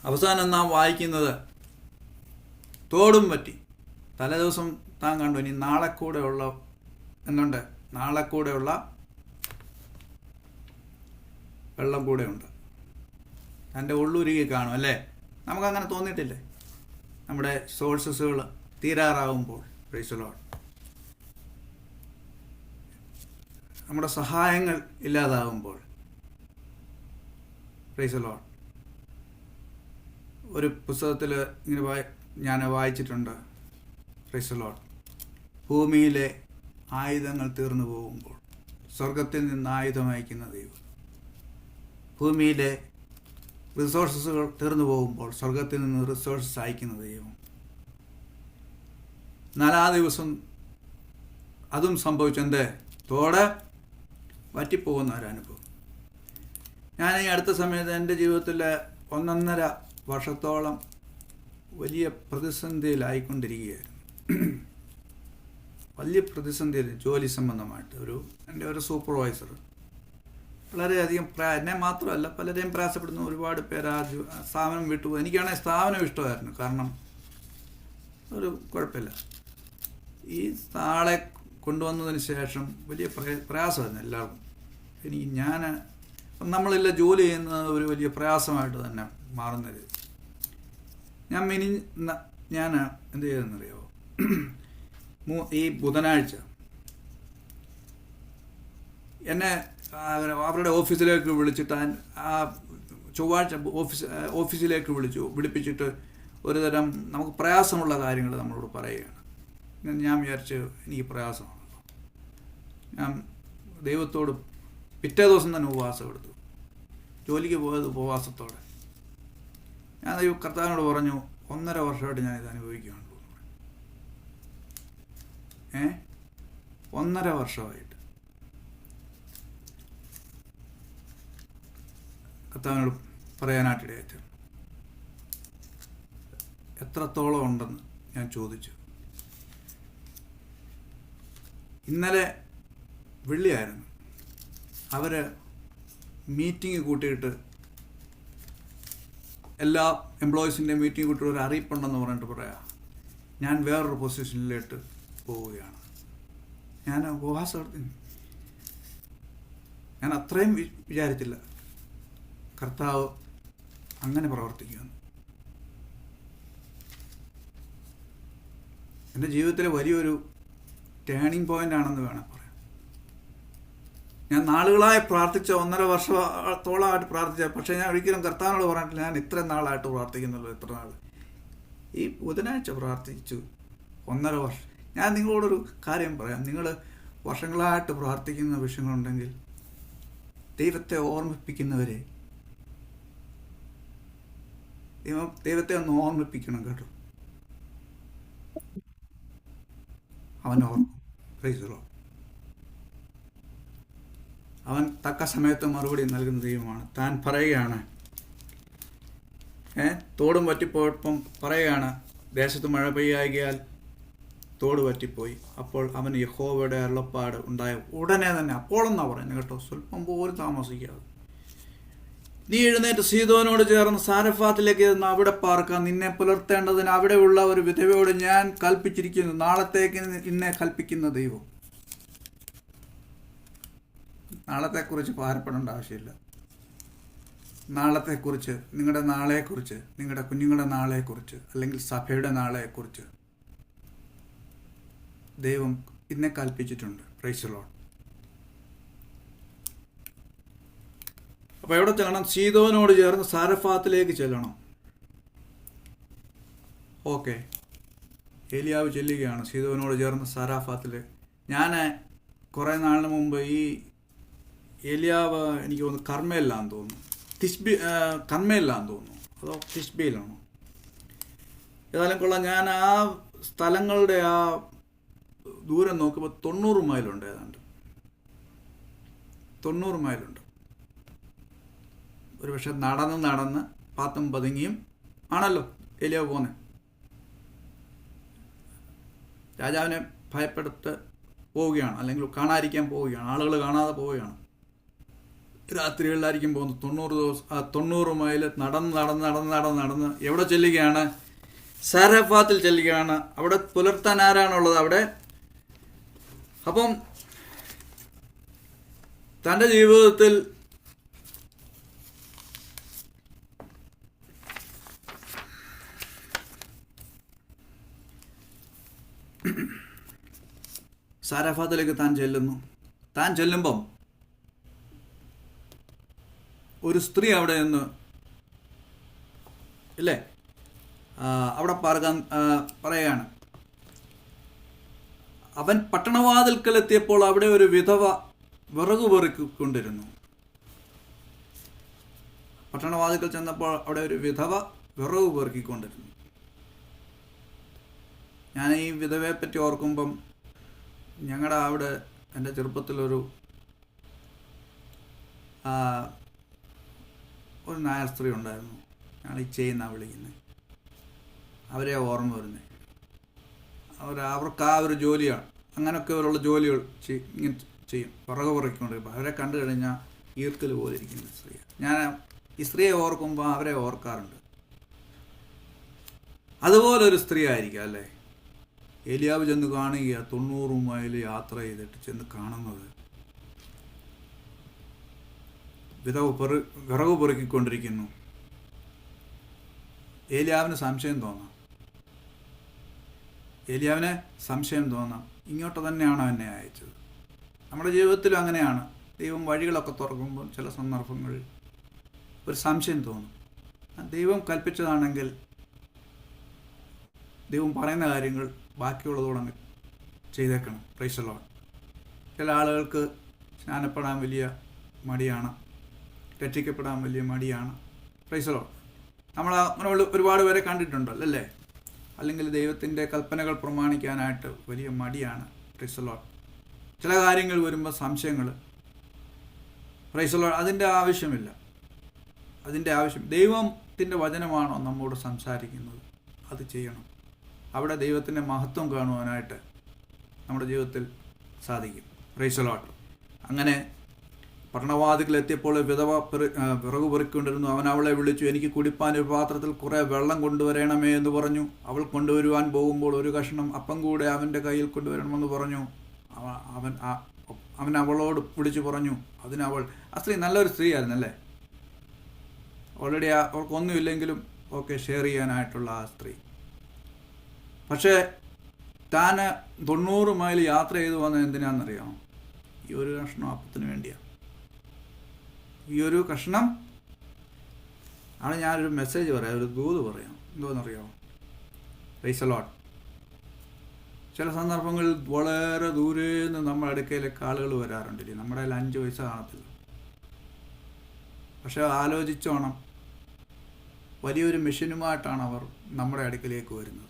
അവസാനം നാം വായിക്കുന്നത് തോടും പറ്റി. തലേദിവസം താൻ കണ്ടു ഇനി നാളെ കൂടെയുള്ള എന്നുണ്ട്, നാളെ കൂടെയുള്ള വെള്ളം കൂടെ ഉണ്ട്. തൻ്റെ ഉള്ളുരുകി കാണും അല്ലേ? നമുക്കങ്ങനെ തോന്നിയിട്ടില്ലേ? നമ്മുടെ സോഴ്സസുകൾ തീരാറാകുമ്പോൾ, പ്രൈസ് ദി ലോർഡ്, നമ്മുടെ സഹായങ്ങൾ ഇല്ലാതാകുമ്പോൾ, പ്രൈസ് ദി ലോർഡ്. ഒരു പുസ്തകത്തിൽ ഇങ്ങനെ ഞാൻ വായിച്ചിട്ടുണ്ട്, പ്രൈസ് ദി ലോർഡ്, ഭൂമിയിലെ ആയുധങ്ങൾ തീർന്നു പോകുമ്പോൾ സ്വർഗത്തിൽ നിന്ന് ആയുധം അയക്കുന്ന ദൈവം. ഭൂമിയിലെ റിസോഴ്സസുകൾ തീർന്നു പോകുമ്പോൾ സ്വർഗത്തിൽ നിന്ന് റിസോഴ്സസ് അയക്കുന്ന ദൈവം. 4 ദിവസം അതും സംഭവിച്ചെന്ത്? തോട് വറ്റിപ്പോകുന്ന ഒരനുഭവം. ഞാൻ ഈ അടുത്ത സമയത്ത് എൻ്റെ ജീവിതത്തിൽ 1.5 വർഷത്തോളം വലിയ പ്രതിസന്ധിയിലായിക്കൊണ്ടിരിക്കുകയായിരുന്നു. വലിയ പ്രതിസന്ധിയിൽ ജോലി സംബന്ധമായിട്ട്. എൻ്റെ ഒരു സൂപ്പർവൈസർ വളരെയധികം എന്നെ മാത്രമല്ല പലരെയും പ്രയാസപ്പെടുന്ന ഒരുപാട് പേര് ആ സ്ഥാപനം വിട്ടു. എനിക്കാണെങ്കിൽ സ്ഥാപനം ഇഷ്ടമായിരുന്നു. കാരണം ഒരു കുഴപ്പമില്ല. ഈ ആളെ കൊണ്ടുവന്നതിന് ശേഷം വലിയ പ്രയാസമായിരുന്നു എല്ലാവർക്കും. നമ്മളില്ല ജോലി ചെയ്യുന്നത് ഒരു വലിയ പ്രയാസമായിട്ട് തന്നെ മാറുന്നത്. ഞാൻ എന്ത് ചെയ്തെന്നറിയാമോ? ഈ ബുധനാഴ്ച എന്നെ അവരുടെ ഓഫീസിലേക്ക് വിളിച്ചിട്ട്, ആ ചൊവ്വാഴ്ച ഓഫീസിലേക്ക് വിളിപ്പിച്ചിട്ട് ഒരു തരം നമുക്ക് പ്രയാസമുള്ള കാര്യങ്ങൾ നമ്മളോട് പറയുകയാണ്. ഞാൻ വിചാരിച്ചു എനിക്ക് പ്രയാസമാണല്ലോ. ഞാൻ ദൈവത്തോട് പിറ്റേ ദിവസം തന്നെ ഉപവാസം എടുത്തു. ജോലിക്ക് പോയത് ഉപവാസത്തോടെ. ഞാൻ കർത്താവിനോട് പറഞ്ഞു, 1.5 വർഷമായിട്ട് ഞാനിത് അനുഭവിക്കുകയാണല്ലോ. 1.5 വർഷമായിട്ട് കർത്താവിനോട് പറയാനായിട്ടിടയായിട്ട് എത്രത്തോളം ഉണ്ടെന്ന് ഞാൻ ചോദിച്ചു. ഇന്നലെ വെള്ളിയായിരുന്നു. അവർ മീറ്റിംഗ് കൂട്ടിയിട്ട്, എല്ലാ എംപ്ലോയീസിൻ്റെയും മീറ്റിംഗ് കൂട്ടിയിട്ട് ഒരു അറിയിപ്പുണ്ടെന്ന് പറഞ്ഞിട്ട് പറയാം, ഞാൻ വേറൊരു പൊസിഷനിലേക്ക് പോവുകയാണ്. ഞാൻ ഉപവാസം ഞാൻ അത്രയും വിചാരിച്ചില്ല കർത്താവ് അങ്ങനെ പ്രവർത്തിക്കുമെന്ന്. എൻ്റെ ജീവിതത്തിലെ വലിയൊരു ടേണിംഗ് പോയിന്റ് ആണെന്ന് വേണം പറയാം. ഞാൻ നാളുകളായി പ്രാർത്ഥിച്ച 1.5 വർഷത്തോളമായിട്ട് പ്രാർത്ഥിച്ച, പക്ഷേ ഞാൻ ഒരിക്കലും കർത്താവിനോട് പറഞ്ഞിട്ടില്ല ഞാൻ ഇത്ര നാളായിട്ട് പ്രാർത്ഥിക്കുന്നുള്ളൂ. ഇത്ര നാൾ ഈ ബുധനാഴ്ച പ്രാർത്ഥിച്ചു 1.5 വർഷം. ഞാൻ നിങ്ങളോടൊരു കാര്യം പറയാം. നിങ്ങൾ വർഷങ്ങളായിട്ട് പ്രാർത്ഥിക്കുന്ന വിഷയങ്ങളുണ്ടെങ്കിൽ ദൈവത്തെ ഓർമ്മിപ്പിക്കുന്നവരെ ദൈവത്തെ ഒന്ന് ഓർമ്മിപ്പിക്കണം കേട്ടോ. അവൻ ഓർക്കും. Price the Lord. അവൻ തക്ക സമയത്ത് മറുപടി നൽകുന്ന ദൈവമാണ്. താൻ പറയുകയാണ്, തോടും വറ്റിപ്പോയപ്പം പറയുകയാണ്, ദേശത്ത് മഴ പെയ്യാകിയാൽ തോട് വറ്റിപ്പോയി. അപ്പോൾ അവന് യഹോവയുടെ അരുളപ്പാട് ഉണ്ടായ ഉടനെ തന്നെ, അപ്പോഴെന്നാണ് പറയുന്നത് കേട്ടോ, സ്വല്പം പോലും താമസിക്കാതെ, നീ എഴുന്നേറ്റ് സീദോനോട് ചേർന്ന് സാരഫാത്തിലേക്ക് ചെന്ന് അവിടെ പാർക്കാൻ, നിന്നെ പുലർത്തേണ്ടതിന് അവിടെയുള്ള ഒരു വിധവയോട് ഞാൻ കൽപ്പിച്ചിരിക്കുന്നു. നാളത്തേക്ക് നിന്നെ കൽപ്പിക്കുന്ന ദൈവം. നാളത്തെക്കുറിച്ച് ഭാരപ്പെടേണ്ട ആവശ്യമില്ല. നാളത്തെക്കുറിച്ച്, നിങ്ങളുടെ നാളെക്കുറിച്ച്, നിങ്ങളുടെ കുഞ്ഞുങ്ങളുടെ നാളെക്കുറിച്ച്, അല്ലെങ്കിൽ സഭയുടെ നാളെക്കുറിച്ച് ദൈവം ഇന്നെ കൽപ്പിച്ചിട്ടുണ്ട്. Price the Lord. അപ്പോൾ എവിടെ ചെല്ലണം? സീദോനോട് ചേർന്ന് സാരഫാത്തിലേക്ക് ചെല്ലണം. ഓക്കെ, ഏലിയാവ് ചെല്ലുകയാണ് സീദോനോട് ചേർന്ന് സാരഫാത്തിൽ. ഞാൻ കുറേ നാളിന് മുമ്പ് ഈ ഏലിയാവ് എനിക്ക് തോന്നുന്നു കർമ്മയിലാന്ന് തോന്നുന്നു, കർമ്മയിലാന്ന് തോന്നുന്നു, അതോ തിഷ്ബയിലാണോ? ഏതായാലും കൊള്ളാം. ഞാൻ ആ സ്ഥലങ്ങളുടെ ആ ദൂരം നോക്കുമ്പോൾ 90 മൈലുണ്ട്. ഏതാണ്ട് 90 മൈലുണ്ട്. ഒരു പക്ഷെ നടന്ന് പാത്തും പതുങ്ങിയും ആണല്ലോ ഏലിയാവ് പോകുന്നത്. രാജാവിനെ ഭയപ്പെടുത്ത് പോവുകയാണ്, അല്ലെങ്കിൽ കാണാതിരിക്കാൻ പോവുകയാണ്, ആളുകൾ കാണാതെ പോവുകയാണ്. രാത്രികളിലായിരിക്കും പോകുന്നത്. 90 മൈല് നടന്ന് എവിടെ ചെല്ലുകയാണ്? സാരഫാത്തിൽ ചെല്ലുകയാണ്. അവിടെ പുലർത്താൻ ആരാണുള്ളത് അവിടെ? അപ്പം തൻ്റെ ജീവിതത്തിൽ സാരഫാത്തിലേക്ക് താൻ ചെല്ലുമ്പം ഒരു സ്ത്രീ അവിടെ നിന്ന് ഇല്ലേ അവിടെ പറയുകയാണ്. അവൻ പട്ടണവാതിൽക്കൽ എത്തിയപ്പോൾ അവിടെ ഒരു വിധവ വിറക് പെറുക്കിക്കൊണ്ടിരുന്നു. പട്ടണവാതിൽക്കൽ ചെന്നപ്പോൾ അവിടെ ഒരു വിധവ വിറക് പെറുക്കിക്കൊണ്ടിരുന്നു. ഞാൻ ഈ വിധവയെ പറ്റി ഓർക്കുമ്പം ഞങ്ങളുടെ അവിടെ എൻ്റെ ചെറുപ്പത്തിലൊരു നായർ സ്ത്രീ ഉണ്ടായിരുന്നു. ഞങ്ങൾ ഇച്ചയെന്നാണ് വിളിക്കുന്നത്. അവരെ ഓർമ്മ വരുന്നത്. അവർക്ക് ആ ഒരു ജോലിയാണ്. അങ്ങനെയൊക്കെ അവരുള്ള ജോലികൾ ഇങ്ങനെ ചെയ്യും. വിറക് പെറുക്കിക്കൊണ്ടിരിക്കും. അവരെ കണ്ടു കഴിഞ്ഞാൽ ഈർക്കൽ പോലെ ഇരിക്കുന്ന സ്ത്രീയാണ്. ഞാൻ ഈ സ്ത്രീയെ ഓർക്കുമ്പോൾ അവരെ ഓർക്കാറുണ്ട്. അതുപോലൊരു സ്ത്രീ ആയിരിക്കാം അല്ലേ ഏലിയാവ് ചെന്ന് കാണുക. 90 മൈല് യാത്ര ചെയ്തിട്ട് ചെന്ന് കാണുന്നത് വിറക് പെറുക്കിക്കൊണ്ടിരിക്കുന്നു. ഏലിയാവിന് സംശയം തോന്നാം. ഇങ്ങോട്ട് തന്നെയാണോ എന്നെ അയച്ചത്? നമ്മുടെ ജീവിതത്തിലും അങ്ങനെയാണ്. ദൈവം വഴികളൊക്കെ തുറക്കുമ്പോൾ ചില സന്ദർഭങ്ങളിൽ ഒരു സംശയം തോന്നും. ദൈവം കൽപ്പിച്ചതാണെങ്കിൽ ദൈവം പറയുന്ന കാര്യങ്ങൾ ബാക്കിയുള്ളതോടങ്ങ് ചെയ്തേക്കണം. Price the lord. ചില ആളുകൾക്ക് സ്നാനപ്പെടാൻ വലിയ മടിയാണ്, രക്ഷിക്കപ്പെടാൻ വലിയ മടിയാണ്. Price the Lord. നമ്മൾ അങ്ങനെ ഒരുപാട് പേരെ കണ്ടിട്ടുണ്ടല്ലോ അല്ലേ? അല്ലെങ്കിൽ ദൈവത്തിൻ്റെ കൽപ്പനകൾ പ്രമാണിക്കാനായിട്ട് വലിയ മടിയാണ്. Price the lord. ചില കാര്യങ്ങൾ വരുമ്പോൾ സംശയങ്ങൾ. Price the Lord. അതിൻ്റെ ആവശ്യം ദൈവത്തിൻ്റെ വചനമാണോ നമ്മോട് സംസാരിക്കുന്നത്? അത് ചെയ്യണം. അവിടെ ദൈവത്തിൻ്റെ മഹത്വം കാണുവാനായിട്ട് നമ്മുടെ ജീവിതത്തിൽ സാധിക്കും. Price the Lord. അങ്ങനെ പട്ടണവാതിക്കലെത്തിയപ്പോൾ വിധവ വിറക് പെറുക്കിക്കൊണ്ടിരുന്നു. അവൻ അവളെ വിളിച്ചു. എനിക്ക് കുടിപ്പാൻ ഒരു പാത്രത്തിൽ കുറേ വെള്ളം കൊണ്ടുവരണമേ എന്ന് പറഞ്ഞു. അവൾ കൊണ്ടുവരുവാൻ പോകുമ്പോൾ ഒരു കഷ്ണം അപ്പം കൂടെ അവൻ്റെ കയ്യിൽ കൊണ്ടുവരണമെന്ന് പറഞ്ഞു. അവൻ അവളോട് വിളിച്ചു പറഞ്ഞു. അതിനവൾ, ആ സ്ത്രീ നല്ലൊരു സ്ത്രീ ആയിരുന്നല്ലേ? ഓൾറെഡി അവർക്കൊന്നുമില്ലെങ്കിലും ഓക്കെ ഷെയർ ചെയ്യാനായിട്ടുള്ള ആ സ്ത്രീ. പക്ഷേ താൻ 90 മൈൽ യാത്ര ചെയ്തു വന്നത് എന്തിനാണെന്നറിയാമോ? ഈ ഒരു കഷ്ണം അപ്പത്തിന് വേണ്ടിയാണ്. ഈ ഒരു കഷ്ണം ആണ്. ഞാനൊരു മെസ്സേജ് പറയാം, ഒരു ദൂത് പറയാം. എന്തോന്നറിയാമോ? Praise the lord. ചില സന്ദർഭങ്ങളിൽ വളരെ ദൂരെ നിന്ന് നമ്മുടെ അടുക്കയിലേക്ക് ആളുകൾ വരാറുണ്ടല്ലേ? നമ്മുടെ കയ്യിൽ 5 പൈസ കാണത്തില്ല. പക്ഷെ ആലോചിച്ചോണം, വലിയൊരു മിഷനുമായിട്ടാണ് അവർ നമ്മുടെ അടുക്കലേക്ക് വരുന്നത്.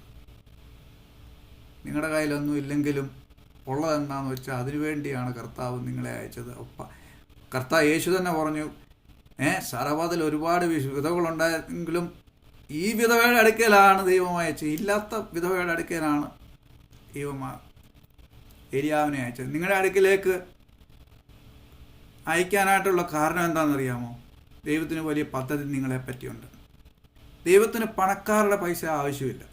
നിങ്ങളുടെ കയ്യിലൊന്നും ഇല്ലെങ്കിലും ഉള്ളതെന്താണെന്ന് വെച്ചാൽ അതിനുവേണ്ടിയാണ് കർത്താവ് നിങ്ങളെ അയച്ചത്. യേശു തന്നെ പറഞ്ഞു, സാരഫാത്തിൽ ഒരുപാട് വിധവകളുണ്ടായെങ്കിലും ഈ വിധവയുടെ അടുക്കലാണ് ദൈവം അയച്ചത്. ഇല്ലാത്ത വിധവയുടെ അടുക്കലാണ് ദൈവം ഏലിയാവിനെ അയച്ചത്. നിങ്ങളുടെ അടുക്കിലേക്ക് അയക്കാനായിട്ടുള്ള കാരണം എന്താണെന്നറിയാമോ? ദൈവത്തിന് വലിയ പദ്ധതി നിങ്ങളെ പറ്റിയുണ്ട്. ദൈവത്തിന് പണക്കാരുടെ പൈസ ആവശ്യമില്ല.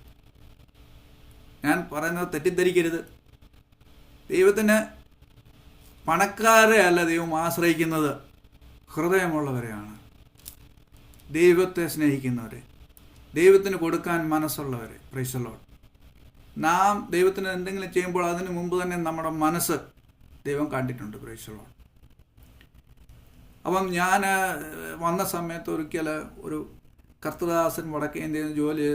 ഞാൻ പറയുന്നത് തെറ്റിദ്ധരിക്കരുത്. ദൈവത്തിന് പണക്കാരെ അല്ല ദൈവം ആശ്രയിക്കുന്നത്, ഹൃദയമുള്ളവരെയാണ്. ദൈവത്തെ സ്നേഹിക്കുന്നവരെ, ദൈവത്തിന് കൊടുക്കാൻ മനസ്സുള്ളവരെ. Price the Lord. നാം ദൈവത്തിന് എന്തെങ്കിലും ചെയ്യുമ്പോൾ അതിന് മുമ്പ് തന്നെ നമ്മുടെ മനസ്സ് ദൈവം കണ്ടിട്ടുണ്ട്. Price the Lord. അപ്പം ഞാൻ വന്ന സമയത്ത് ഒരിക്കൽ ഒരു കർത്തദാസൻ വടക്കേ ഇന്ത്യയിൽ ജോലി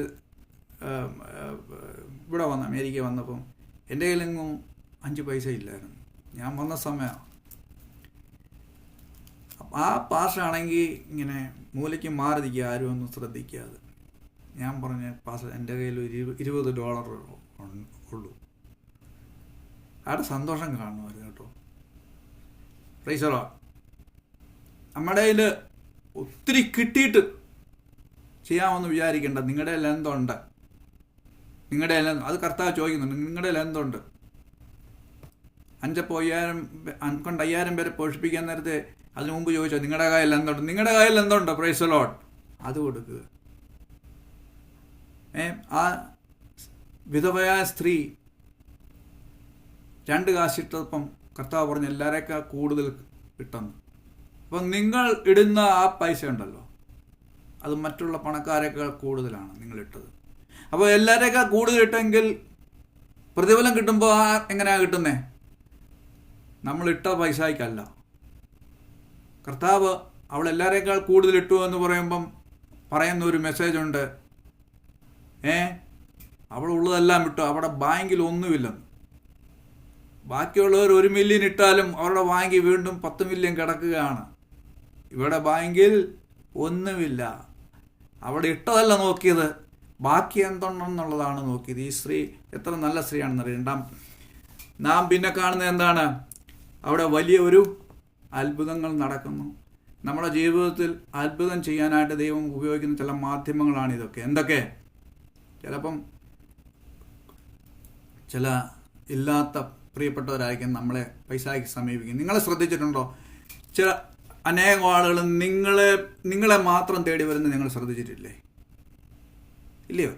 ഇവിടെ വന്ന അമേരിക്ക വന്നപ്പം എൻ്റെ കയ്യിലെങ്ങും 5 പൈസ ഇല്ലായിരുന്നു. ഞാൻ വന്ന സമയമാണ്. ആ പാഷാണെങ്കിൽ ഇങ്ങനെ മൂലയ്ക്ക് മാറി നിൽക്കുക, ആരും ഒന്നും ശ്രദ്ധിക്കാതെ. ഞാൻ പറഞ്ഞ എൻ്റെ കയ്യിൽ ഒരു $20 ഉള്ളൂ. അയാളുടെ സന്തോഷം കാണുമായിരുന്നു കേട്ടോ. പ്രൈസറോ, നമ്മുടെ കയ്യിൽ ഒത്തിരി കിട്ടിയിട്ട് ചെയ്യാമെന്ന് വിചാരിക്കേണ്ട. നിങ്ങളുടെ കയ്യിൽ എന്തുണ്ട്? നിങ്ങളുടെ കയ്യിൽ അത് കർത്താവ് ചോദിക്കുന്നുണ്ട്. നിങ്ങളുടെ കയ്യിൽ എന്തുണ്ട്? 5,000 പേരെ പോഷിപ്പിക്കാൻ നേരത്തെ അതിനു മുമ്പ് ചോദിച്ചോ നിങ്ങളുടെ കയ്യിൽ എന്തുണ്ട്? നിങ്ങളുടെ കയ്യിൽ എന്തുണ്ട്? Price the Lord. അത് കൊടുക്കുക. ആ വിധവയായ സ്ത്രീ 2 കാശിട്ടപ്പം കർത്താവ് പറഞ്ഞ് എല്ലാവരേക്കാൾ കൂടുതൽ കിട്ടുന്നു. അപ്പം നിങ്ങൾ ഇടുന്ന ആ പൈസ ഉണ്ടല്ലോ, അത് മറ്റുള്ള പണക്കാരേക്കാൾ കൂടുതലാണ് നിങ്ങളിട്ടത്. അപ്പോൾ എല്ലാവരേക്കാൾ കൂടുതൽ ഇട്ടെങ്കിൽ പ്രതിഫലം കിട്ടുമ്പോൾ എങ്ങനെയാണ് കിട്ടുന്നത്? നമ്മളിട്ട പൈസയ്ക്കല്ല. കർത്താവ് അവൾ എല്ലാവരേക്കാൾ കൂടുതൽ ഇട്ടു എന്ന് പറയുമ്പം പറയുന്ന ഒരു മെസ്സേജുണ്ട്. അവൾ ഉള്ളതെല്ലാം ഇട്ടു, അവിടെ ബാങ്കിൽ ഒന്നുമില്ലെന്ന്. ബാക്കിയുള്ളവർ 1 മില്യൺ ഇട്ടാലും അവരുടെ ബാങ്കിൽ വീണ്ടും 10 മില്യൺ കിടക്കുകയാണ്. ഇവിടെ ബാങ്കിൽ ഒന്നുമില്ല. അവിടെ ഇട്ടതല്ല നോക്കിയത്, ബാക്കി എന്തുണ്ടെന്നുള്ളതാണ് നോക്കിയത്. ഈ സ്ത്രീ എത്ര നല്ല സ്ത്രീയാണെന്നറിയാം. നാം പിന്നെ കാണുന്നത് എന്താണ്? അവിടെ വലിയ ഒരു അത്ഭുതങ്ങൾ നടക്കുന്നു. നമ്മുടെ ജീവിതത്തിൽ അത്ഭുതം ചെയ്യാനായിട്ട് ദൈവം ഉപയോഗിക്കുന്ന ചില മാധ്യമങ്ങളാണ് ഇതൊക്കെ. എന്തൊക്കെ? ചിലപ്പം ചില ഇല്ലാത്ത പ്രിയപ്പെട്ടവരായിരിക്കും നമ്മളെ പൈസയ്ക്ക് സമീപിക്കും. നിങ്ങളെ ശ്രദ്ധിച്ചിട്ടുണ്ടോ? ചില അനേകം ആളുകൾ നിങ്ങളെ മാത്രം തേടി വരുന്നത് നിങ്ങൾ ശ്രദ്ധിച്ചിട്ടില്ലേ? ഇല്ലയോ?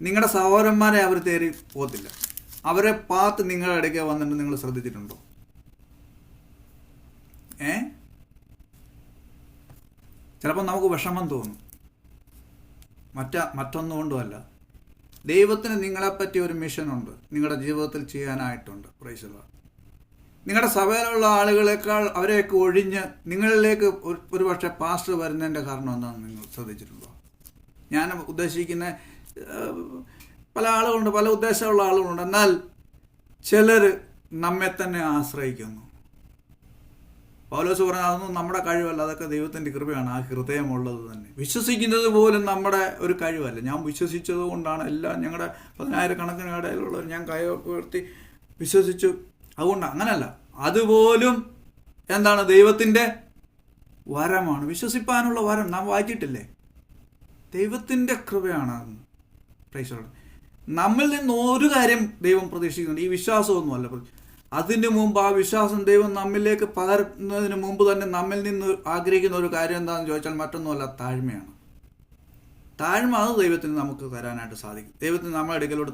നിങ്ങളുടെ സഹോദരന്മാരെ അവർ തേടി പോകത്തില്ല. അവരെ പാത്ത് നിങ്ങളുടെ ഇടയ്ക്ക് വന്നിട്ട് നിങ്ങൾ ശ്രദ്ധിച്ചിട്ടുണ്ടോ? ചിലപ്പോൾ നമുക്ക് വിഷമം തോന്നും. മറ്റൊന്നും കൊണ്ടുമല്ല. ദൈവത്തിന് നിങ്ങളെപ്പറ്റി ഒരു മിഷനുണ്ട്, നിങ്ങളുടെ ജീവിതത്തിൽ ചെയ്യാനായിട്ടുണ്ട്. Price the Lord. നിങ്ങളുടെ സഭയിലുള്ള ആളുകളെക്കാൾ അവരെയൊക്കെ ഒഴിഞ്ഞ് നിങ്ങളിലേക്ക് ഒരു പക്ഷേ പാസ്റ്റർ വരുന്നതിൻ്റെ കാരണം എന്താണെന്ന് നിങ്ങൾ ശ്രദ്ധിച്ചിട്ടുണ്ടോ? ഞാൻ ഉദ്ദേശിക്കുന്ന പല ആളുകളുണ്ട്, പല ഉദ്ദേശമുള്ള ആളുകളുണ്ട്. എന്നാൽ ചിലർ നമ്മെ തന്നെ ആശ്രയിക്കുന്നു. പൗലോസ് പറഞ്ഞ അതൊന്നും നമ്മുടെ കഴിവല്ല, അതൊക്കെ ദൈവത്തിൻ്റെ കൃപയാണ്. ആ ഹൃദയമുള്ളത് തന്നെ വിശ്വസിക്കുന്നത് പോലും നമ്മുടെ ഒരു കഴിവല്ല. ഞാൻ വിശ്വസിച്ചത് കൊണ്ടാണ് എല്ലാം. ഞങ്ങളുടെ 10,000 ഇടയിലുള്ളവർ ഞാൻ കൈ ഉയർത്തി വിശ്വസിച്ചു, അതുകൊണ്ടാണ്. അങ്ങനല്ല. അതുപോലും എന്താണ്? ദൈവത്തിൻ്റെ വരമാണ്. വിശ്വസിപ്പാനുള്ള വരം നാം വായിച്ചിട്ടില്ലേ? ദൈവത്തിൻ്റെ കൃപയാണ്. Price the Lord. നമ്മിൽ നിന്ന് ഒരു കാര്യം ദൈവം പ്രതീക്ഷിക്കുന്നുണ്ട്. ഈ വിശ്വാസമൊന്നുമല്ല. അതിന് മുമ്പ് ആ വിശ്വാസം ദൈവം നമ്മിലേക്ക് പകരുന്നതിന് മുമ്പ് തന്നെ നമ്മിൽ നിന്ന് ആഗ്രഹിക്കുന്ന ഒരു കാര്യം എന്താണെന്ന് ചോദിച്ചാൽ മറ്റൊന്നുമല്ല, താഴ്മയാണ്. താഴ്മ അത് ദൈവത്തിന് നമുക്ക് തരാനായിട്ട് സാധിക്കും. ദൈവത്തിന് നമ്മുടെ അടുക്കലോട്ട്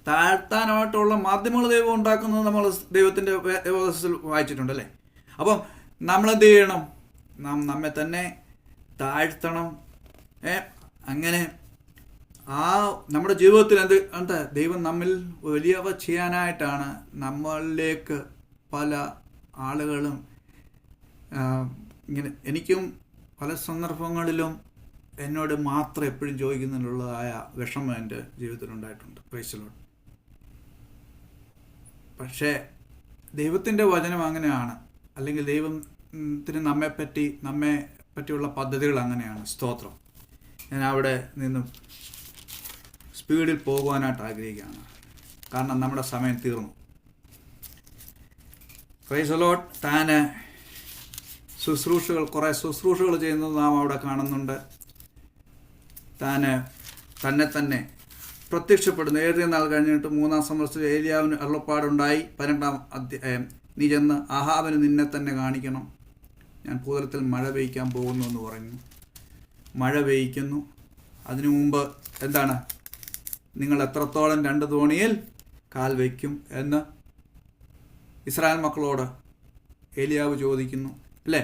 താഴ്ത്താനായിട്ടുള്ള മാധ്യമങ്ങൾ ദൈവം ഉണ്ടാക്കുന്നത് നമ്മൾ ദൈവത്തിൻ്റെ വേദപുസ്തകത്തിൽ വായിച്ചിട്ടുണ്ടല്ലേ. അപ്പം നമ്മളെന്ത് ചെയ്യണം? നാം നമ്മെ തന്നെ താഴ്ത്തണം. അങ്ങനെ നമ്മുടെ ജീവിതത്തിൽ എന്താ ദൈവം നമ്മിൽ വലിയവ ചെയ്യാനായിട്ടാണ് നമ്മളിലേക്ക് പല ആളുകളും ഇങ്ങനെ. എനിക്കും പല സന്ദർഭങ്ങളിലും എന്നോട് മാത്രം എപ്പോഴും ചോദിക്കുന്നതിനുള്ളതായ വിഷമം എൻ്റെ ജീവിതത്തിലുണ്ടായിട്ടുണ്ട്. Price the Lord. പക്ഷേ ദൈവത്തിൻ്റെ വചനം അങ്ങനെയാണ്, അല്ലെങ്കിൽ ദൈവത്തിന് നമ്മെ പറ്റിയുള്ള പദ്ധതികൾ അങ്ങനെയാണ്. സ്തോത്രം. ഞാൻ അവിടെ നിന്നും സ്പീഡിൽ പോകുവാനായിട്ട് ആഗ്രഹിക്കുകയാണ്, കാരണം നമ്മുടെ സമയം തീർന്നു. Price the Lord. കുറേ ശുശ്രൂഷകൾ ചെയ്യുന്നത് നാം അവിടെ കാണുന്നുണ്ട്. തന്നെ പ്രത്യക്ഷപ്പെടുന്നു. 7 നാൾ കഴിഞ്ഞിട്ട് 3-ാം സംവത്സരത്തിൽ ഏലിയാവിന് അരുളപ്പാടുണ്ടായി. 18-ാം അധ്യായം, നീ ചെന്ന് ആഹാബിന് നിന്നെ തന്നെ കാണിക്കണം, ഞാൻ ഭൂതലത്തിൽ മഴ പെയ്യ്ക്കാൻ പോകുന്നു എന്ന് പറയുന്നു. മഴ പെയ്യ്ക്കുന്നു. അതിനു മുമ്പ് എന്താണ്? നിങ്ങൾ എത്രത്തോളം 2 തോണിയിൽ കാൽ വയ്ക്കും എന്ന് ഇസ്രായേൽ മക്കളോട് ഏലിയാവ് ചോദിക്കുന്നു, അല്ലേ?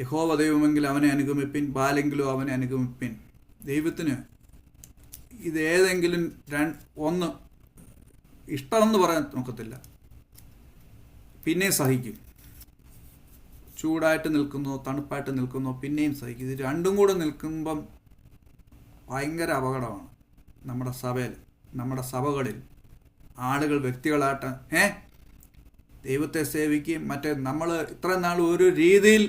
യഹോവ ദൈവമെങ്കിൽ അവനെ അനുഗമിപ്പിൻ, ബാലെങ്കിലും അവനെ അനുഗമിപ്പിൻ. ദൈവത്തിന് ഇതേതെങ്കിലും ഒന്ന് ഇഷ്ടമെന്ന് പറയാൻ നോക്കത്തില്ല. പിന്നെ സഹിക്കും. ചൂടായിട്ട് നിൽക്കുന്നോ തണുപ്പായിട്ട് നിൽക്കുന്നോ പിന്നെയും സഹിക്കും. ഇത് രണ്ടും കൂടെ നിൽക്കുമ്പം ഭയങ്കര അപകടമാണ്. നമ്മുടെ സഭയിൽ, നമ്മുടെ സഭകളിൽ ആളുകൾ വ്യക്തികളായിട്ട് ദൈവത്തെ സേവിക്കുകയും നമ്മൾ ഇത്ര നാൾ ഒരു രീതിയിൽ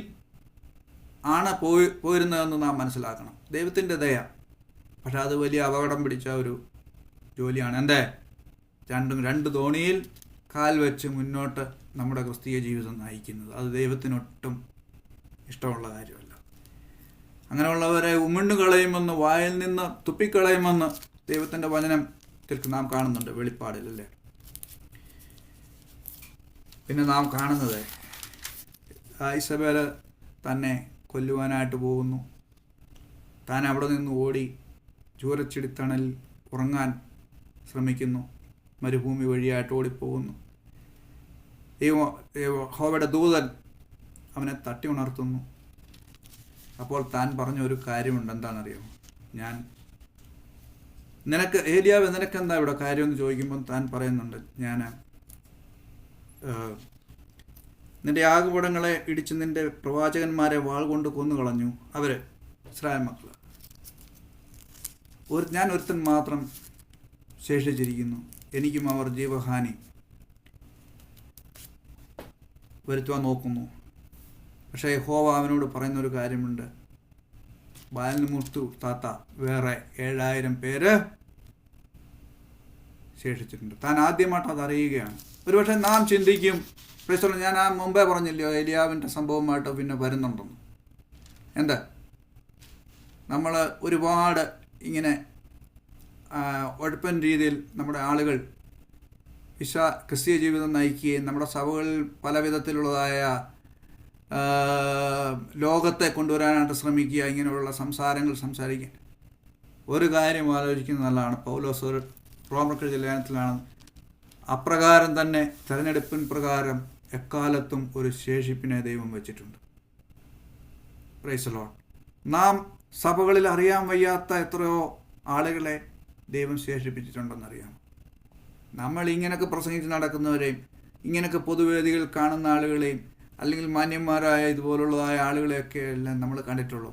ആണ് പോയിരുന്നതെന്ന് നാം മനസ്സിലാക്കണം. ദൈവത്തിൻ്റെ ദയ. പക്ഷെ അത് വലിയ അപകടം പിടിച്ച ഒരു ജോലിയാണ്. എന്തേ? രണ്ട് തോണിയിൽ കാൽ വെച്ച് മുന്നോട്ട് നമ്മുടെ ക്രിസ്തീയ ജീവിതം നയിക്കുന്നത്. അത് ദൈവത്തിനൊട്ടും ഇഷ്ടമുള്ള കാര്യമല്ല. അങ്ങനെയുള്ളവരെ ഉമിണ്ണു കളയുമെന്ന്, വായിൽ നിന്ന് തുപ്പിക്കളയുമെന്ന് ദൈവത്തിൻ്റെ വചനത്തിൽ നാം കാണുന്നുണ്ട്, വെളിപ്പാടിലല്ലേ. പിന്നെ നാം കാണുന്നത് ഇസബേൽ തന്നെ കൊല്ലുവാനായിട്ട് പോകുന്നു. താൻ അവിടെ നിന്ന് ഓടി ചൂരച്ചിടിത്തണലിൽ ഉറങ്ങാൻ മരുഭൂമി വഴിയായിട്ട് ഓടിപ്പോകുന്നു. യഹോവയുടെ ദൂതൻ അവനെ തട്ടി ഉണർത്തുന്നു. അപ്പോൾ താൻ പറഞ്ഞ ഒരു കാര്യമുണ്ട്. എന്താണെന്നറിയാമോ? ഏലിയാവ് നിനക്കെന്താ ഇവിടെ കാര്യമെന്ന് ചോദിക്കുമ്പോൾ താൻ പറയുന്നുണ്ട്, ഞാൻ നിന്റെ യാഗപീഠങ്ങളെ ഇടിച്ച് നിന്റെ പ്രവാചകന്മാരെ വാൾ കൊണ്ട് കൊന്നുകളഞ്ഞു. അവർ ഇസ്രായേൽ മക്കൾ. ഞാൻ ഒരുത്തൻ മാത്രം ശേഷിച്ചിരിക്കുന്നു. എനിക്കും അവർ ജീവഹാനി വരുത്തുവാൻ നോക്കുന്നു. പക്ഷേ യഹോവ അവനോട് പറയുന്നൊരു കാര്യമുണ്ട്. ബാലിന് മുർത്തു താത്ത വേറെ 7000 പേര് ശേഷിച്ചിട്ടുണ്ട്. താൻ ആദ്യമായിട്ട് അത് അറിയുകയാണ്. ഒരുപക്ഷെ നാം ചിന്തിക്കും, ഞാൻ മുമ്പേ പറഞ്ഞില്ലയോ ഏലിയാവിൻ്റെ സംഭവമായിട്ട് പിന്നെ വരുന്നുണ്ടെന്ന്. എന്താ, നമ്മൾ ഒരുപാട് ഇങ്ങനെ ഉഴപ്പൻ രീതിയിൽ നമ്മുടെ ആളുകൾ ക്രിസ്തീയ ജീവിതം നയിക്കുകയും നമ്മുടെ സഭകളിൽ പല വിധത്തിലുള്ളതായ ലോകത്തെ കൊണ്ടുവരാനായിട്ട് ശ്രമിക്കുക, ഇങ്ങനെയുള്ള സംസാരങ്ങൾ സംസാരിക്കുക. ഒരു കാര്യം ആലോചിക്കുന്നത് നല്ലതാണ്. പൗലോസ് ഒരു റോമർക്കെഴുതിയ ലേഖനത്തിലാണ്, അപ്രകാരം തന്നെ തെരഞ്ഞെടുപ്പിൻ പ്രകാരം എക്കാലത്തും ഒരു ശേഷിപ്പിനെ ദൈവം വെച്ചിട്ടുണ്ട്. Price the Lord. നാം സഭകളിൽ അറിയാൻ വയ്യാത്ത എത്രയോ ആളുകളെ ദൈവം ശേഷിപ്പിച്ചിട്ടുണ്ടെന്നറിയാം. നമ്മൾ ഇങ്ങനെയൊക്കെ പ്രസംഗിച്ച് നടക്കുന്നവരെയും ഇങ്ങനെയൊക്കെ പൊതുവേദികൾ കാണുന്ന ആളുകളെയും അല്ലെങ്കിൽ മാന്യന്മാരായ ഇതുപോലുള്ളതായ ആളുകളെയൊക്കെ എല്ലാം നമ്മൾ കണ്ടിട്ടുള്ളൂ.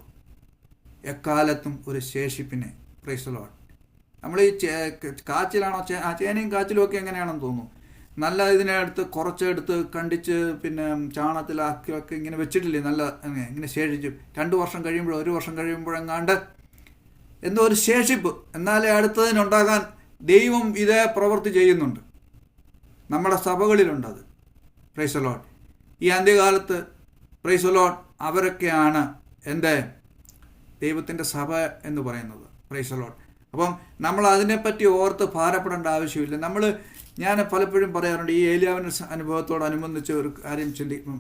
എക്കാലത്തും ഒരു ശേഷിപ്പിനെ. Price the Lord. നമ്മൾ ഈ കാച്ചിലാണോ, ചേനയും കാച്ചിലും ഒക്കെ എങ്ങനെയാണെന്ന് തോന്നുന്നു. നല്ല ഇതിനെടുത്ത് കുറച്ചെടുത്ത് കണ്ടിച്ച് പിന്നെ ചാണകത്തിലാക്കിയൊക്കെ ഇങ്ങനെ വെച്ചിട്ടില്ലേ, നല്ല ഇങ്ങനെ ശേഷിച്ചു 2 വർഷം കഴിയുമ്പോഴോ 1 വർഷം കഴിയുമ്പോഴെങ്ങാണ്ട് എന്തോ ഒരു ശേഷിപ്പ്, എന്നാലേ അടുത്തതിനുണ്ടാകാൻ ദൈവം ഇതേ പ്രവൃത്തി ചെയ്യുന്നുണ്ട്. നമ്മുടെ സഭകളിലുണ്ടത്. Price the lord. ഈ അന്ത്യകാലത്ത് പ്രൈസ് ദി ലോർഡ് അവരൊക്കെയാണ് ദൈവത്തിൻ്റെ സഭ എന്ന് പറയുന്നത്. Price the Lord. അപ്പം നമ്മൾ അതിനെപ്പറ്റി ഓർത്ത് ഭാരപ്പെടേണ്ട ആവശ്യമില്ല. ഞാൻ പലപ്പോഴും പറയാറുണ്ട്, ഈ ഏലിയാവിൻ്റെ അനുഭവത്തോടനുബന്ധിച്ച് ഒരു കാര്യം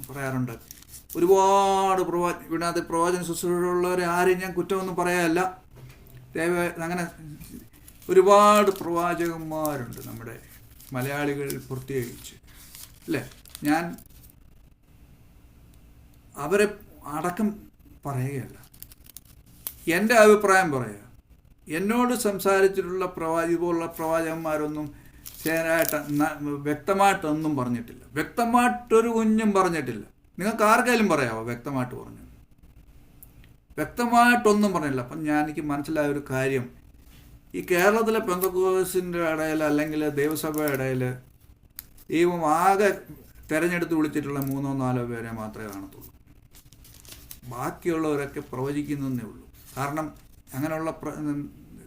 പറയാറുണ്ട്. ഒരുപാട് ഇതിനകത്ത് പ്രവാചന ശുശ്രൂഷയുള്ളവരെ ആരെയും ഞാൻ കുറ്റമൊന്നും പറയാനല്ല. അങ്ങനെ ഒരുപാട് പ്രവാചകന്മാരുണ്ട് നമ്മുടെ മലയാളികളിൽ പ്രത്യേകിച്ച്, അല്ലേ. ഞാൻ അവരെ അടക്കം പറയുകയല്ല, എൻ്റെ അഭിപ്രായം പറയുക. എന്നോട് സംസാരിച്ചിട്ടുള്ള ഇതുപോലുള്ള പ്രവാചകന്മാരൊന്നും വ്യക്തമായിട്ടൊന്നും പറഞ്ഞിട്ടില്ല. വ്യക്തമായിട്ടൊരു കുഞ്ഞും പറഞ്ഞിട്ടില്ല. നിങ്ങൾക്ക് ആർക്കെങ്കിലും പറയാമോ വ്യക്തമായിട്ട് പറഞ്ഞു? വ്യക്തമായിട്ടൊന്നും പറഞ്ഞില്ല. അപ്പം എനിക്ക് മനസ്സിലായ ഒരു കാര്യം, ഈ കേരളത്തിലെ പെന്തക്കോസ്തിൻ്റെ ഇടയിൽ അല്ലെങ്കിൽ ദൈവസഭയുടെ ഇടയിൽ ദൈവം ആകെ തിരഞ്ഞെടുത്ത് വിളിച്ചിട്ടുള്ള 3-4 പേരെ മാത്രമേ കാണത്തുള്ളൂ. ബാക്കിയുള്ളവരൊക്കെ പ്രവചിക്കുന്നതേ ഉള്ളൂ. കാരണം അങ്ങനെയുള്ള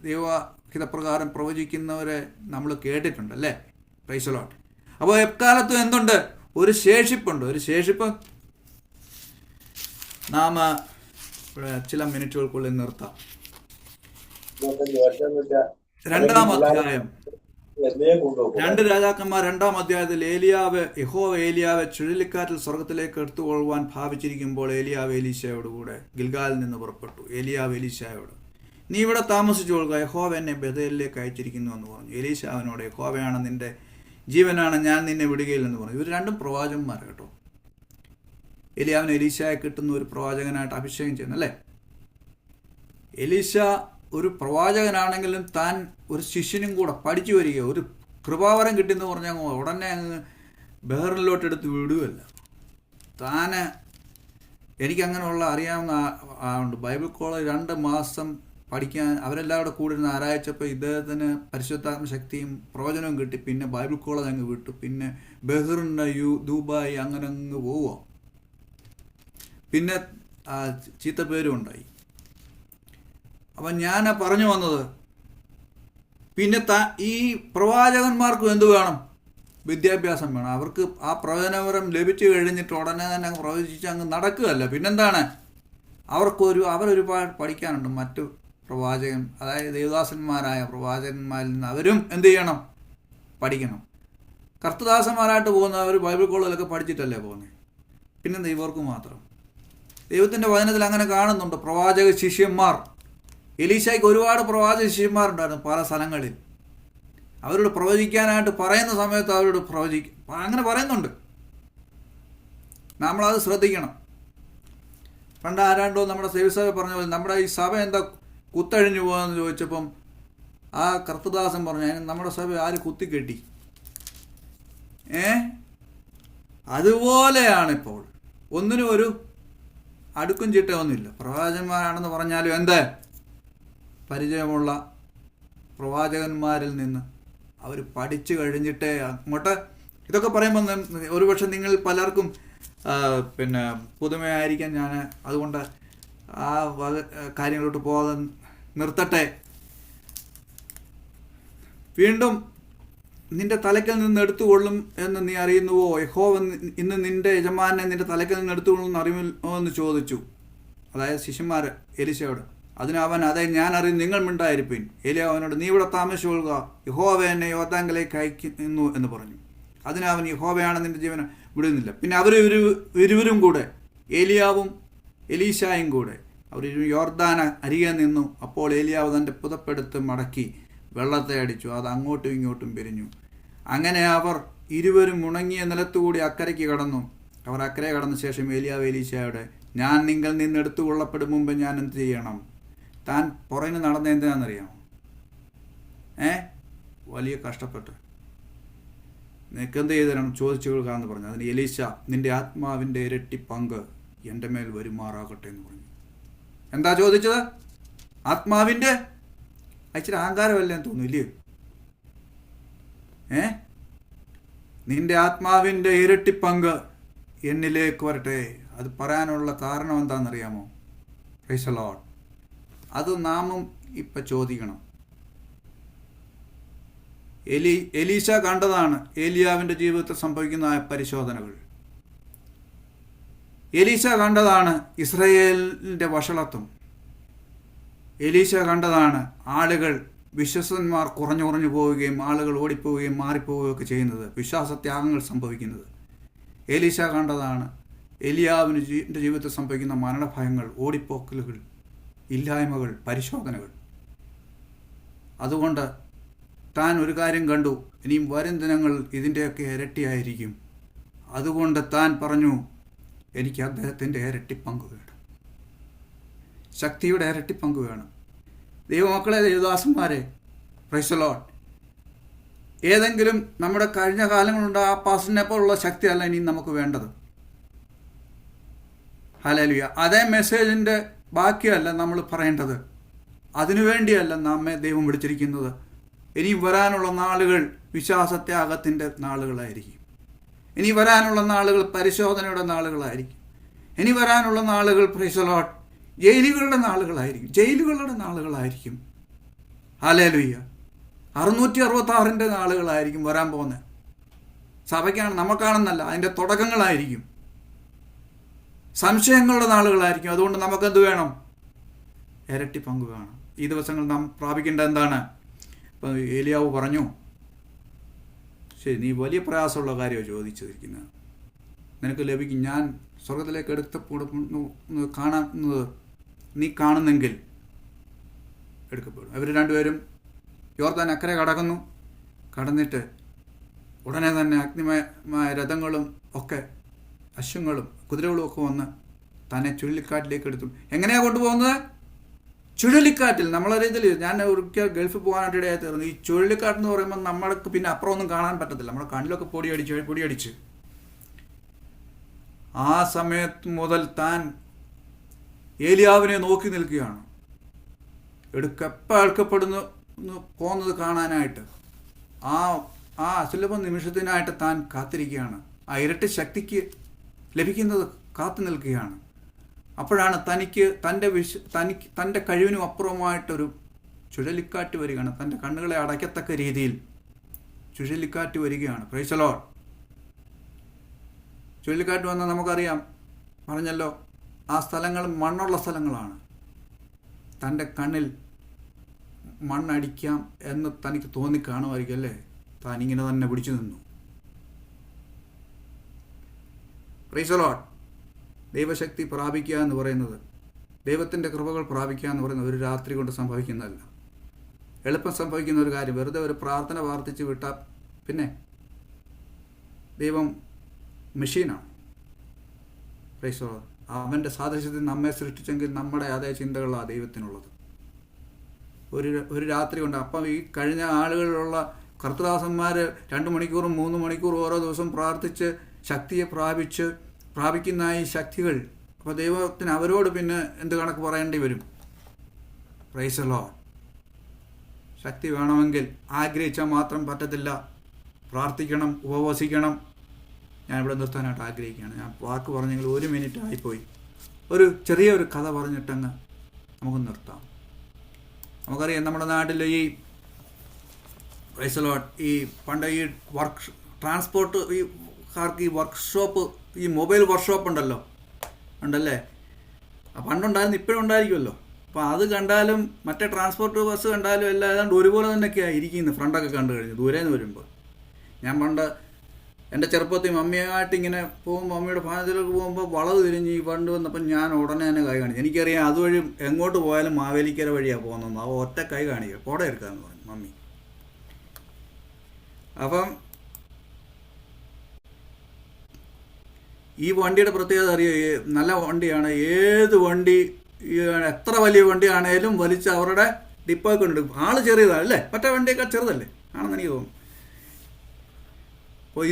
ദൈവഹിതപ്രകാരം പ്രവചിക്കുന്നവരെ നമ്മൾ കേട്ടിട്ടുണ്ടല്ലേ. Price the Lord. അപ്പോൾ എക്കാലത്തും എന്തുണ്ട്? ഒരു ശേഷിപ്പുണ്ട്. ഒരു ശേഷിപ്പ് നാം ചില മിനിറ്റുകൾക്കുള്ളിൽ നിർത്താം. 2-ാം അധ്യായം 2 രാജാക്കന്മാർ 2-ാം അധ്യായത്തിൽ യഹോവ ഏലിയാവെ ചുഴലിക്കാറ്റിൽ സ്വർഗത്തിലേക്ക് എടുത്തുകൊള്ളുവാൻ ഭാവിച്ചിരിക്കുമ്പോൾ ഏലിയാവ് എലീശയോട് കൂടെ ഗിൽഗാലിൽ നിന്ന് പുറപ്പെട്ടു. ഏലിയാവ് എലീശയോട്, നീ ഇവിടെ താമസിച്ചുകൊള്ളുക, യഹോവ എന്നെ ബഥേലിലേക്ക് അയച്ചിരിക്കുന്നു എന്ന് പറഞ്ഞു. എലീശ അവനോട്, യഹോവയാണ് നിന്റെ ജീവനാണ്, ഞാൻ നിന്നെ വിടുകയില്ലെന്ന് പറഞ്ഞു. ഇവർ 2 പ്രവാചകന്മാർ കേട്ടോ. എലിയാവിന് എലീശയെ കിട്ടുന്ന ഒരു പ്രവാചകനായിട്ട് അഭിഷേകം ചെയ്യുന്നു, അല്ലേ. എലീശ ഒരു പ്രവാചകനാണെങ്കിലും താൻ ഒരു ശിഷ്യനും കൂടെ പഠിച്ചു വരിക, ഒരു കൃപാവരം കിട്ടിയെന്ന് പറഞ്ഞാൽ ഉടനെ അങ്ങ് ബഹറിലോട്ട് എടുത്ത് വിടുകയല്ല. എനിക്കങ്ങനെയുള്ള അറിയാവുന്ന ആളുണ്ട്. ബൈബിൾ കോളേജ് 2 മാസം പഠിക്കാൻ അവരെല്ലാവരും കൂടെ ഇരുന്ന് ആരായിച്ചപ്പോൾ ഇദ്ദേഹത്തിന് പരിശുദ്ധാത്മ ശക്തിയും പ്രവചനവും കിട്ടി. പിന്നെ ബൈബിൾ കോളേജ് അങ്ങ് വിട്ടു. പിന്നെ ബഹ്റിന്, ദുബായ് അങ്ങനെ അങ്ങ് പോവുക. പിന്നെ ചീത്തപ്പേരും ഉണ്ടായി. അപ്പം ഞാൻ പറഞ്ഞു വന്നത്, പിന്നെ ഈ പ്രവാചകന്മാർക്കും എന്ത് വേണം? വിദ്യാഭ്യാസം വേണം. അവർക്ക് ആ പ്രവചനപരം ലഭിച്ചു കഴിഞ്ഞിട്ട് ഉടനെ തന്നെ അങ്ങ് പ്രവചിച്ച് അങ്ങ് നടക്കുകയല്ല. പിന്നെന്താണ്? അവരൊരുപാട് പഠിക്കാനുണ്ട്. മറ്റു പ്രവാചകൻ, അതായത് ദേവദാസന്മാരായ പ്രവാചകന്മാരിൽ നിന്ന് അവരും എന്ത് ചെയ്യണം? പഠിക്കണം. കർത്തദാസന്മാരായിട്ട് പോകുന്ന അവർ ബൈബിൾ കോളേജിലൊക്കെ പഠിച്ചിട്ടല്ലേ പോകുന്നത്. പിന്നെന്താ ഇവർക്ക് മാത്രം? ദൈവത്തിൻ്റെ വചനത്തിൽ അങ്ങനെ കാണുന്നുണ്ട്. പ്രവാചക ശിഷ്യന്മാർ, എലീശായ്ക്ക് ഒരുപാട് പ്രവാചക ശിഷ്യന്മാരുണ്ടായിരുന്നു പല സ്ഥലങ്ങളിൽ. അവരോട് പ്രവചിക്കാനായിട്ട് പറയുന്ന സമയത്ത് അവരോട് അങ്ങനെ പറയുന്നുണ്ട്. നമ്മളത് ശ്രദ്ധിക്കണം. പണ്ട് ആരാണ്ടോ നമ്മുടെ സേവസഭ പറഞ്ഞ പോലെ, നമ്മുടെ ഈ സഭ എന്താ കുത്തഴിഞ്ഞു പോകാമെന്ന് ചോദിച്ചപ്പം ആ കർത്തദാസൻ പറഞ്ഞു, അതിന് നമ്മുടെ സഭ ആര് കുത്തിക്കെട്ടി? അതുപോലെയാണിപ്പോൾ. ഒന്നിനും ഒരു അടുക്കും ചിട്ടയൊന്നുമില്ല. പ്രവാചകന്മാരാണെന്ന് പറഞ്ഞാലും എന്ത്? പരിചയമുള്ള പ്രവാചകന്മാരിൽ നിന്ന് അവർ പഠിച്ചു കഴിഞ്ഞിട്ടേ അങ്ങോട്ട്. ഇതൊക്കെ പറയുമ്പോൾ ഒരുപക്ഷെ നിങ്ങൾ പലർക്കും പിന്നെ പുതുമയായിരിക്കാം. ഞാൻ അതുകൊണ്ട് ആ കാര്യങ്ങളോട്ട് പോകാതെ നിർത്തട്ടെ. വീണ്ടും നിന്റെ തലയ്ക്കൽ നിന്ന് എടുത്തുകൊള്ളും എന്ന് നീ അറിയുന്നുവോ? യഹോവ ഇന്ന് നിന്റെ യജമാനെ നിന്റെ തലയ്ക്കൽ നിന്ന് എടുത്തുകൊള്ളും എന്ന് അറിയുമോ എന്ന് ചോദിച്ചു. അതായത് ശിഷ്യന്മാർ എലീശയോട്. അതിന് അവൻ, അതെ ഞാൻ അറിയും, നിങ്ങൾ മിണ്ടായിരിപ്പിൻ. ഏലിയാവ് അവനോട്, നീ ഇവിടെ താമസിച്ചുകൊള്ളുക, യഹോവ എന്നെ യോർദാനിലേക്ക് അയക്കുന്നു എന്ന് പറഞ്ഞു. അതിന് അവൻ, യഹോവയാണ് നിന്റെ ജീവനെ വിടുന്നില്ല. പിന്നെ ഇരുവരും കൂടെ, ഏലിയാവും എലീശായും കൂടെ അവർ യോർദാന അരികെ നിന്നു. അപ്പോൾ ഏലിയാവ് തൻ്റെ പുതപ്പെടുത്ത് മടക്കി വെള്ളത്തെ അടിച്ചു. അത് അങ്ങോട്ടും ഇങ്ങോട്ടും പിരിഞ്ഞു. അങ്ങനെ അവർ ഇരുവരും ഉണങ്ങിയ നിലത്തുകൂടി അക്കരയ്ക്ക് കടന്നു. അവർ അക്കരെ കടന്ന ശേഷം ഏലിയാവ് എലീശായോട്, ഞാൻ നിങ്ങൾ നിന്ന് എടുത്തു കൊള്ളപ്പെടും മുമ്പ് ഞാൻ എന്ത് ചെയ്യണം? താൻ പുറകിന് നടന്ന എന്തിനാണെന്നറിയാമോ? വലിയ കഷ്ടപ്പെട്ട് നിനക്കെന്ത് ചെയ്തു തരണം? ചോദിച്ചു കൊടുക്കാമെന്ന് പറഞ്ഞു. അതിന് എലീശ, നിന്റെ ആത്മാവിൻ്റെ ഇരട്ടി പങ്ക് എൻ്റെ മേൽ വരുമാറാകട്ടെ എന്ന് പറഞ്ഞു. എന്താ ചോദിച്ചത്? ആത്മാവിൻ്റെ. ഇച്ചിരി അഹങ്കാരമല്ലേ തോന്നില്ലേ? നിന്റെ ആത്മാവിൻ്റെ ഇരട്ടി പങ്ക് എന്നിലേക്ക് വരട്ടെ. അത് പറയാനുള്ള കാരണം എന്താണെന്നറിയാമോ? Price the Lord. അത് നാമും ഇപ്പം ചോദിക്കണം. എലീശ കണ്ടതാണ് ഏലിയാവിൻ്റെ ജീവിതത്തിൽ സംഭവിക്കുന്ന പരിശോധനകൾ. എലീശ കണ്ടതാണ് ഇസ്രായേലിൻ്റെ വഷളത്വം. എലീശ കണ്ടതാണ് ആളുകൾ, വിശ്വസന്മാർ കുറഞ്ഞു പോവുകയും ആളുകൾ ഓടിപ്പോവുകയും മാറിപ്പോവുകയും ഒക്കെ ചെയ്യുന്നത്, വിശ്വാസത്യാഗങ്ങൾ സംഭവിക്കുന്നത്. എലീശ കണ്ടതാണ് ഏലിയാവിൻ്റെ ജീവിതത്തിൽ സംഭവിക്കുന്ന മരണഭയങ്ങൾ, ഓടിപ്പോക്കലുകൾ, ഇല്ലായ്മകൾ, പരിശോധനകൾ. അതുകൊണ്ട് താൻ ഒരു കാര്യം കണ്ടു, ഇനിയും വരും ദിനങ്ങൾ ഇതിൻ്റെയൊക്കെ ഇരട്ടിയായിരിക്കും. അതുകൊണ്ട് താൻ പറഞ്ഞു, എനിക്ക് അദ്ദേഹത്തിൻ്റെ ഇരട്ടിപ്പങ്ക് വേണം, ശക്തിയുടെ ഇരട്ടിപ്പങ്ക് വേണം. ദൈവമക്കളെ, ദൈവദാസന്മാരെ, പ്രൈസ് ദി ലോർഡ്. ഏതെങ്കിലും നമ്മുടെ കഴിഞ്ഞ കാലങ്ങളുണ്ട് ആ പാസ്റ്ററിനെ പോലുള്ള ശക്തിയല്ല ഇനി നമുക്ക് വേണ്ടത്. ഹല്ലേലൂയ. അതേ മെസ്സേജിൻ്റെ ബാക്കിയല്ല നമ്മൾ പറയേണ്ടത്. അതിനുവേണ്ടിയല്ല നമ്മെ ദൈവം വിളിച്ചിരിക്കുന്നത്. ഇനി വരാനുള്ള നാളുകൾ വിശ്വാസത്യാഗത്തിൻ്റെ നാളുകളായിരിക്കും. ഇനി വരാനുള്ള നാളുകൾ പരിശോധനയുടെ നാളുകളായിരിക്കും. ഇനി വരാനുള്ള നാളുകൾ പ്രൈസ് ദി ലോർഡ് ജയിലുകളുടെ നാളുകളായിരിക്കും. ഹല്ലേലൂയ. 666 നാളുകളായിരിക്കും വരാൻ പോകുന്നത്. സഭയ്ക്കാണ്, നമുക്കാണെന്നല്ല, അതിൻ്റെ തുടക്കങ്ങളായിരിക്കും. സംശയങ്ങളുടെ നാളുകളായിരിക്കും. അതുകൊണ്ട് നമുക്കെന്ത് വേണം? ഇരട്ടി പങ്ക് വേണം. ഈ ദിവസങ്ങൾ നാം പ്രാപിക്കേണ്ട എന്താണ്? ഇപ്പം ഏലിയാവ് പറഞ്ഞു, ശരി, നീ വലിയ പ്രയാസമുള്ള കാര്യമാണ് ചോദിച്ചിരിക്കുന്നത്, നിനക്ക് ലഭിക്കും. ഞാൻ സ്വർഗത്തിലേക്ക് കാണുന്നത് നീ കാണുന്നെങ്കിൽ എടുക്കപ്പെടും. ഇവർ രണ്ടുപേരും യോർദാൻ അക്കരെ കടക്കുന്നു. കടന്നിട്ട് ഉടനെ തന്നെ അഗ്നിമയമായ രഥങ്ങളും ഒക്കെ അശ്വങ്ങളും കുതിരകളും ഒക്കെ വന്ന് തന്നെ ചുഴലിക്കാറ്റിലേക്ക് എടുത്തു. എങ്ങനെയാണ് കൊണ്ടുപോകുന്നത്? ചുഴലിക്കാറ്റിൽ. നമ്മളറിയത്തില്ല. ഞാൻ ഒരിക്കൽ ഗൾഫിൽ പോകാനായിട്ട് ഇടയായി തീർന്നു. ഈ ചുഴലിക്കാറ്റെന്ന് പറയുമ്പോൾ നമ്മൾക്ക് പിന്നെ അപ്പുറമൊന്നും കാണാൻ പറ്റത്തില്ല. നമ്മുടെ കണ്ണിലൊക്കെ പൊടിയടിച്ച് ആ സമയത്ത് മുതൽ താൻ ഏലിയാവിനെ നോക്കി നിൽക്കുകയാണ്. എപ്പോൾ എടുക്കപ്പെടുന്നു പോകുന്നത് കാണാനായിട്ട്, ആ അസുലഭ നിമിഷത്തിനായിട്ട് താൻ കാത്തിരിക്കുകയാണ്. ആ ഇരട്ടി ശക്തിക്ക് ലഭിക്കുന്നത് കാത്തു നിൽക്കുകയാണ്. അപ്പോഴാണ് തൻ്റെ കഴിവിനും അപ്പുറമായിട്ടൊരു ചുഴലിക്കാറ്റ് വരികയാണ്. തൻ്റെ കണ്ണുകളെ അടയ്ക്കത്തക്ക രീതിയിൽ ചുഴലിക്കാറ്റ് വരികയാണ്. Price the Lord. ചുഴലിക്കാറ്റ് വന്നാൽ നമുക്കറിയാം, പറഞ്ഞല്ലോ, ആ സ്ഥലങ്ങൾ മണ്ണുള്ള സ്ഥലങ്ങളാണ്. തൻ്റെ കണ്ണിൽ മണ്ണടിക്കാം എന്ന് തനിക്ക് തോന്നിക്കാണുമായിരിക്കും അല്ലേ? താനിങ്ങനെ തന്നെ പിടിച്ചു നിന്നു. Price the Lord. ദൈവശക്തി പ്രാപിക്കുക എന്ന് പറയുന്നത്, ദൈവത്തിൻ്റെ കൃപകൾ പ്രാപിക്കുക എന്ന് പറയുന്നത് ഒരു രാത്രി കൊണ്ട് സംഭവിക്കുന്നതല്ല. എളുപ്പം സംഭവിക്കുന്ന ഒരു കാര്യം. വെറുതെ ഒരു പ്രാർത്ഥന പ്രാർത്ഥിച്ച് വിട്ടാൽ പിന്നെ ദൈവം മെഷീനാണ്. Price the Lord. അവൻ്റെ സാദൃശ്യത്തിൽ നമ്മെ സൃഷ്ടിച്ചെങ്കിൽ നമ്മുടെ അതേ ചിന്തകളാണ് ദൈവത്തിനുള്ളത്. ഒരു രാത്രി കൊണ്ട്. അപ്പം ഈ കഴിഞ്ഞ ആളുകളിലുള്ള കർത്തദാസന്മാർ 2 മണിക്കൂറും 3 മണിക്കൂറും ഓരോ ദിവസം പ്രാർത്ഥിച്ച് ശക്തിയെ പ്രാപിക്കുന്ന ഈ ശക്തികൾ, അപ്പോൾ ദൈവത്തിന് അവരോട് പിന്നെ എന്ത് കണക്ക് പറയേണ്ടി വരും? Price the Lord. ശക്തി വേണമെങ്കിൽ ആഗ്രഹിച്ചാൽ മാത്രം പറ്റത്തില്ല. പ്രാർത്ഥിക്കണം, ഉപവസിക്കണം. ഞാനിവിടെ നിർത്താനായിട്ട് ആഗ്രഹിക്കുകയാണ്. ഞാൻ വാക്ക് പറഞ്ഞെങ്കിൽ 1 മിനിറ്റ് ആയിപ്പോയി. ചെറിയൊരു കഥ പറഞ്ഞിട്ടങ്ങ് നമുക്ക് നിർത്താം. നമുക്കറിയാം, നമ്മുടെ നാട്ടിൽ ഈ പ്രൈസ് ദി ലോർഡ്, ഈ പണ്ട് ഈ ട്രാൻസ്പോർട്ട് ഈ കാർക്ക് ഈ വർക്ക്ഷോപ്പ്, ഈ മൊബൈൽ വർക്ക്ഷോപ്പ് ഉണ്ടല്ലേ? പണ്ടുണ്ടായിരുന്നു, ഇപ്പോഴും ഉണ്ടായിരിക്കുമല്ലോ. അപ്പോൾ അത് കണ്ടാലും മറ്റേ ട്രാൻസ്പോർട്ട് ബസ് കണ്ടാലും എല്ലാം ഏതാണ്ട് ഒരുപോലെ തന്നെയൊക്കെയാണ് ഇരിക്കുന്നത്. ഫ്രണ്ടൊക്കെ കണ്ടു കഴിഞ്ഞു ദൂരേന്ന് വരുമ്പോൾ. ഞാൻ പണ്ട് എൻ്റെ ചെറുപ്പത്തിൽ മമ്മിയായിട്ട് ഇങ്ങനെ പോകുമ്പോൾ, മമ്മിയുടെ ഭവനത്തിലേക്ക് പോകുമ്പോൾ വളവ് തിരിഞ്ഞ് ഈ വണ്ടി വന്നപ്പോൾ ഞാൻ ഉടനെ തന്നെ കൈ കാണിച്ചു. എനിക്കറിയാം അതുവഴി എങ്ങോട്ട് പോയാലും മാവേലിക്കര വഴിയാണ് പോകുന്നത്. ആ ഒറ്റ കൈ കാണിക്കുക, കോട എടുക്കാമെന്ന് പറഞ്ഞു മമ്മി. അപ്പം ഈ വണ്ടിയുടെ പ്രത്യേകത അറിയുക, നല്ല വണ്ടിയാണ്. ഏത് വണ്ടി, എത്ര വലിയ വണ്ടിയാണേലും വലിച്ച് അവരുടെ ഡിപ്പോയിൽ കൊണ്ടെടുക്കും. ആള് ചെറിയതാണ് അല്ലേ? മറ്റേ വണ്ടിയൊക്കെ ചെറുതല്ലേ ആണെന്ന് എനിക്ക് തോന്നുന്നു. അപ്പോൾ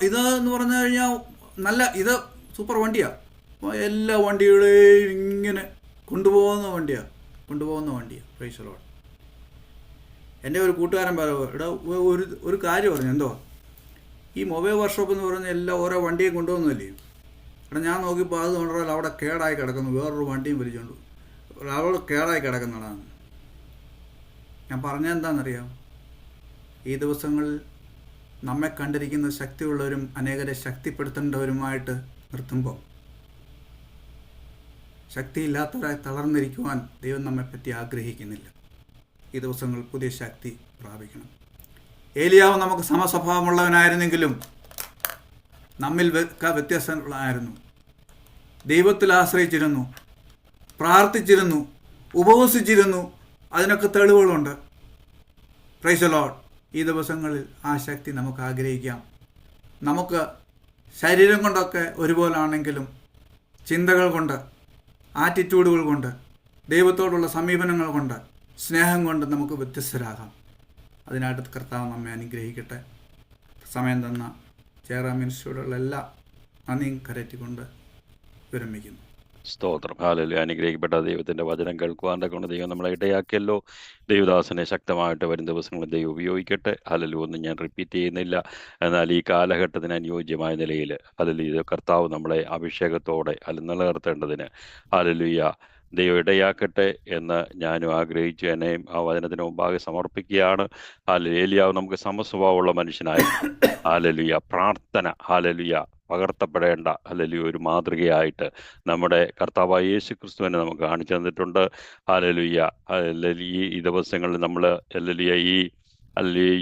ഇതെന്ന് പറഞ്ഞു കഴിഞ്ഞാൽ ഇത് സൂപ്പർ വണ്ടിയാണ്. അപ്പോൾ എല്ലാ വണ്ടികളെയും ഇങ്ങനെ കൊണ്ടുപോകുന്ന വണ്ടിയാണ്. Price the Lord. എൻ്റെ ഒരു കൂട്ടുകാരൻ ഇവിടെ ഒരു കാര്യം പറഞ്ഞു. എന്തോ ഈ മൊബൈൽ വർക്ക്ഷോപ്പ് എന്ന് പറഞ്ഞാൽ എല്ലാം ഓരോ വണ്ടിയും കൊണ്ടുപോകുന്നതല്ലേ? ഇവിടെ ഞാൻ നോക്കിയപ്പോൾ അത് കൊണ്ടുവരാൻ അവിടെ കേടായി കിടക്കുന്നു. വേറൊരു വണ്ടിയും വലിച്ചുകൊണ്ട് അവിടെ കേടായി കിടക്കുന്നതാണ്. ഞാൻ പറഞ്ഞത് എന്താണെന്നറിയാം? ഈ ദിവസങ്ങളിൽ നമ്മെ കണ്ടിരിക്കുന്ന ശക്തിയുള്ളവരും അനേകരെ ശക്തിപ്പെടുത്തേണ്ടവരുമായിട്ട് നിർത്തുമ്പോൾ ശക്തിയില്ലാത്തവരായി തളർന്നിരിക്കുവാൻ ദൈവം നമ്മെപ്പറ്റി ആഗ്രഹിക്കുന്നില്ല. ഈ ദിവസങ്ങൾ പുതിയ ശക്തി പ്രാപിക്കണം. ഏലിയാവ് നമുക്ക് സമസ്വഭാവമുള്ളവനായിരുന്നെങ്കിലും നമ്മിൽ വ്യത്യാസങ്ങളായിരുന്നു. ദൈവത്തിൽ ആശ്രയിച്ചിരുന്നു, പ്രാർത്ഥിച്ചിരുന്നു, ഉപവസിച്ചിരുന്നു. അതിനൊക്കെ തെളിവുകളുണ്ട്. Praise the lord. ഈ ദിവസങ്ങളിൽ ആ ശക്തി നമുക്ക് ആഗ്രഹിക്കാം. നമുക്ക് ശരീരം കൊണ്ടൊക്കെ ഒരുപോലാണെങ്കിലും ചിന്തകൾ കൊണ്ട്, ആറ്റിറ്റ്യൂഡുകൾ കൊണ്ട്, ദൈവത്തോടുള്ള സമീപനങ്ങൾ കൊണ്ട്, സ്നേഹം കൊണ്ട് നമുക്ക് വ്യത്യസ്തരാകാം. അതിനായിട്ട് കർത്താവ് നമ്മെ അനുഗ്രഹിക്കട്ടെ. സമയം തന്ന ചേറാ മിനിസ്ട്രിയോടുള്ള എല്ലാ നന്ദിയും കരറ്റിക്കൊണ്ട് വിരമിക്കുന്നു. സ്തോത്രം. ഹല്ലേലൂയ. അനുഗ്രഹിക്കപ്പെട്ട ദൈവത്തിൻ്റെ വചനം കേൾക്കുവാൻ്റെ കൊണ്ട് ദൈവം നമ്മളെ ഇടയാക്കിയല്ലോ. ദൈവദാസനെ ശക്തമായിട്ട് വരും ദിവസങ്ങളിൽ ദൈവം ഉപയോഗിക്കട്ടെ. ഹല്ലേലൂയ. ഒന്നും ഞാൻ റിപ്പീറ്റ് ചെയ്യുന്നില്ല. എന്നാൽ ഈ കാലഘട്ടത്തിന് അനുയോജ്യമായ നിലയിൽ ഹല്ലേലൂയ കർത്താവ് നമ്മളെ അഭിഷേകത്തോടെ നിലനിർത്തേണ്ടതിന് ഹല്ലേലൂയ ദൈവം ഇടയാക്കട്ടെ എന്ന് ഞാനും ആഗ്രഹിച്ചു. എന്നെയും ആ വചനത്തിന് മുമ്പാകെ സമർപ്പിക്കുകയാണ്. ഏലിയാവ് നമുക്ക് സമസ്വഭാവമുള്ള മനുഷ്യനായി ഹല്ലേലൂയ പ്രാർത്ഥന ഹല്ലേലൂയ പകർത്തപ്പെടേണ്ട ഹല്ലേലൂയ ഒരു മാതൃകയായിട്ട് നമ്മുടെ കർത്താവായ യേശു ക്രിസ്തുവിനെ നമുക്ക് കാണിച്ചു തന്നിട്ടുണ്ട്. ഹല്ലേലൂയ. ഈ ദിവസങ്ങളിൽ നമ്മൾ ഹല്ലേലൂയ ഈ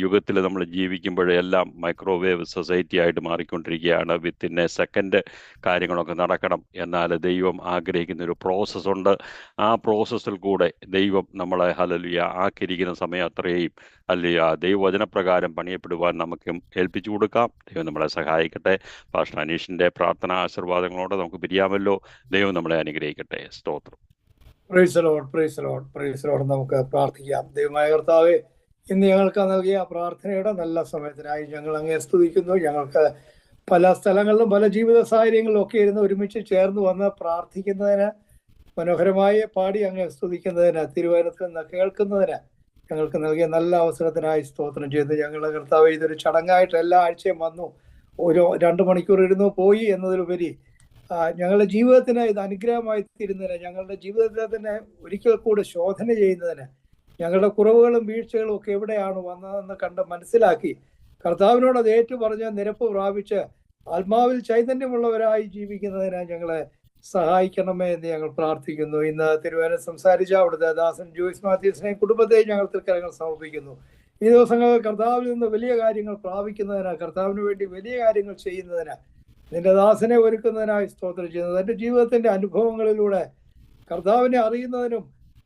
യുഗത്തിൽ നമ്മൾ ജീവിക്കുമ്പോഴെല്ലാം മൈക്രോവേവ് സൊസൈറ്റി ആയിട്ട് മാറിക്കൊണ്ടിരിക്കുകയാണ്. വിത്തിൻ എ സെക്കൻഡ് കാര്യങ്ങളൊക്കെ നടക്കണം. എന്നാൽ ദൈവം ആഗ്രഹിക്കുന്ന ഒരു പ്രോസസ്സുണ്ട്. ആ പ്രോസസ്സിൽ കൂടെ ദൈവം നമ്മളെ ഹല്ലേലൂയ ആക്കിയിരിക്കുന്ന സമയം അത്രയും ഹല്ലേലൂയ ദൈവവചനപ്രകാരം പണിയപ്പെടുവാൻ നമുക്ക് ഏൽപ്പിച്ചു കൊടുക്കാം. ദൈവം നമ്മളെ സഹായിക്കട്ടെ. പാസ്റ്റർ അനീഷിൻ്റെ പ്രാർത്ഥന ആശീർവാദങ്ങളോടെ നമുക്ക് പിരിയാമല്ലോ. ദൈവം നമ്മളെ അനുഗ്രഹിക്കട്ടെ. സ്തോത്രം. Price the lord, praise the lord, praise the lord. നമുക്ക് പ്രാർത്ഥിക്കാം. ദൈവമായ കർത്താവേ, ഇന്ന് ഞങ്ങൾക്ക് നൽകിയ പ്രാർത്ഥനയുടെ നല്ല സമയത്തിനായി ഞങ്ങൾ അങ്ങേ സ്തുതിക്കുന്നു. ഞങ്ങൾക്ക് പല സ്ഥലങ്ങളിലും പല ജീവിത സാഹചര്യങ്ങളിലും ഒക്കെ ഇരുന്ന് ഒരുമിച്ച് ചേർന്ന് വന്ന് പ്രാർത്ഥിക്കുന്നതിന്, മനോഹരമായി പാടി അങ്ങേ സ്തുതിക്കുന്നതിന്, തിരുവചനത്തിൽ നിന്ന് കേൾക്കുന്നതിന് ഞങ്ങൾക്ക് നൽകിയ നല്ല അവസരത്തിനായി സ്തോത്രം ചെയ്ത് ഞങ്ങളുടെ കർത്താവ് ഇതൊരു ചടങ്ങായിട്ട് എല്ലാ ആഴ്ചയും വന്നു 2 മണിക്കൂർ ഇരുന്നു പോയി എന്നതിലുപരി ഞങ്ങളുടെ ജീവിതത്തിന് ഇത് അനുഗ്രഹമായി തീരുന്നതിന്, ഞങ്ങളുടെ ജീവിതത്തെ തന്നെ ഒരിക്കൽ കൂടെ ശോധന ചെയ്യുന്നതിന്, ഞങ്ങളുടെ കുറവുകളും വീഴ്ചകളും ഒക്കെ എവിടെയാണ് വന്നതെന്ന് കണ്ട് മനസ്സിലാക്കി കർത്താവിനോട് അത് ഏറ്റുപറഞ്ഞ് നിരപ്പ് പ്രാപിച്ച് ആത്മാവിൽ ചൈതന്യമുള്ളവരായി ജീവിക്കുന്നതിന് ഞങ്ങളെ സഹായിക്കണമേ എന്ന് ഞങ്ങൾ പ്രാർത്ഥിക്കുന്നു. ഇന്ന് തിരുവേന സംസാരിച്ച അവിടുത്തെ ദാസൻ ജോയ്സ് മാത്യൂസിനെയും കുടുംബത്തെയും ഞങ്ങൾ തൃക്കരങ്ങൾ സമർപ്പിക്കുന്നു. ഈ ദിവസങ്ങളിൽ കർത്താവിൽ നിന്ന് വലിയ കാര്യങ്ങൾ പ്രാപിക്കുന്നതിന്, കർത്താവിന് വേണ്ടി വലിയ കാര്യങ്ങൾ ചെയ്യുന്നതിന്, നിന്റെ ദാസനെ ഒരുക്കുന്നതിനായി സ്തോത്രം ചെയ്യുന്നത്. എൻ്റെ ജീവിതത്തിന്റെ അനുഭവങ്ങളിലൂടെ കർത്താവിനെ അറിയുന്നതിനും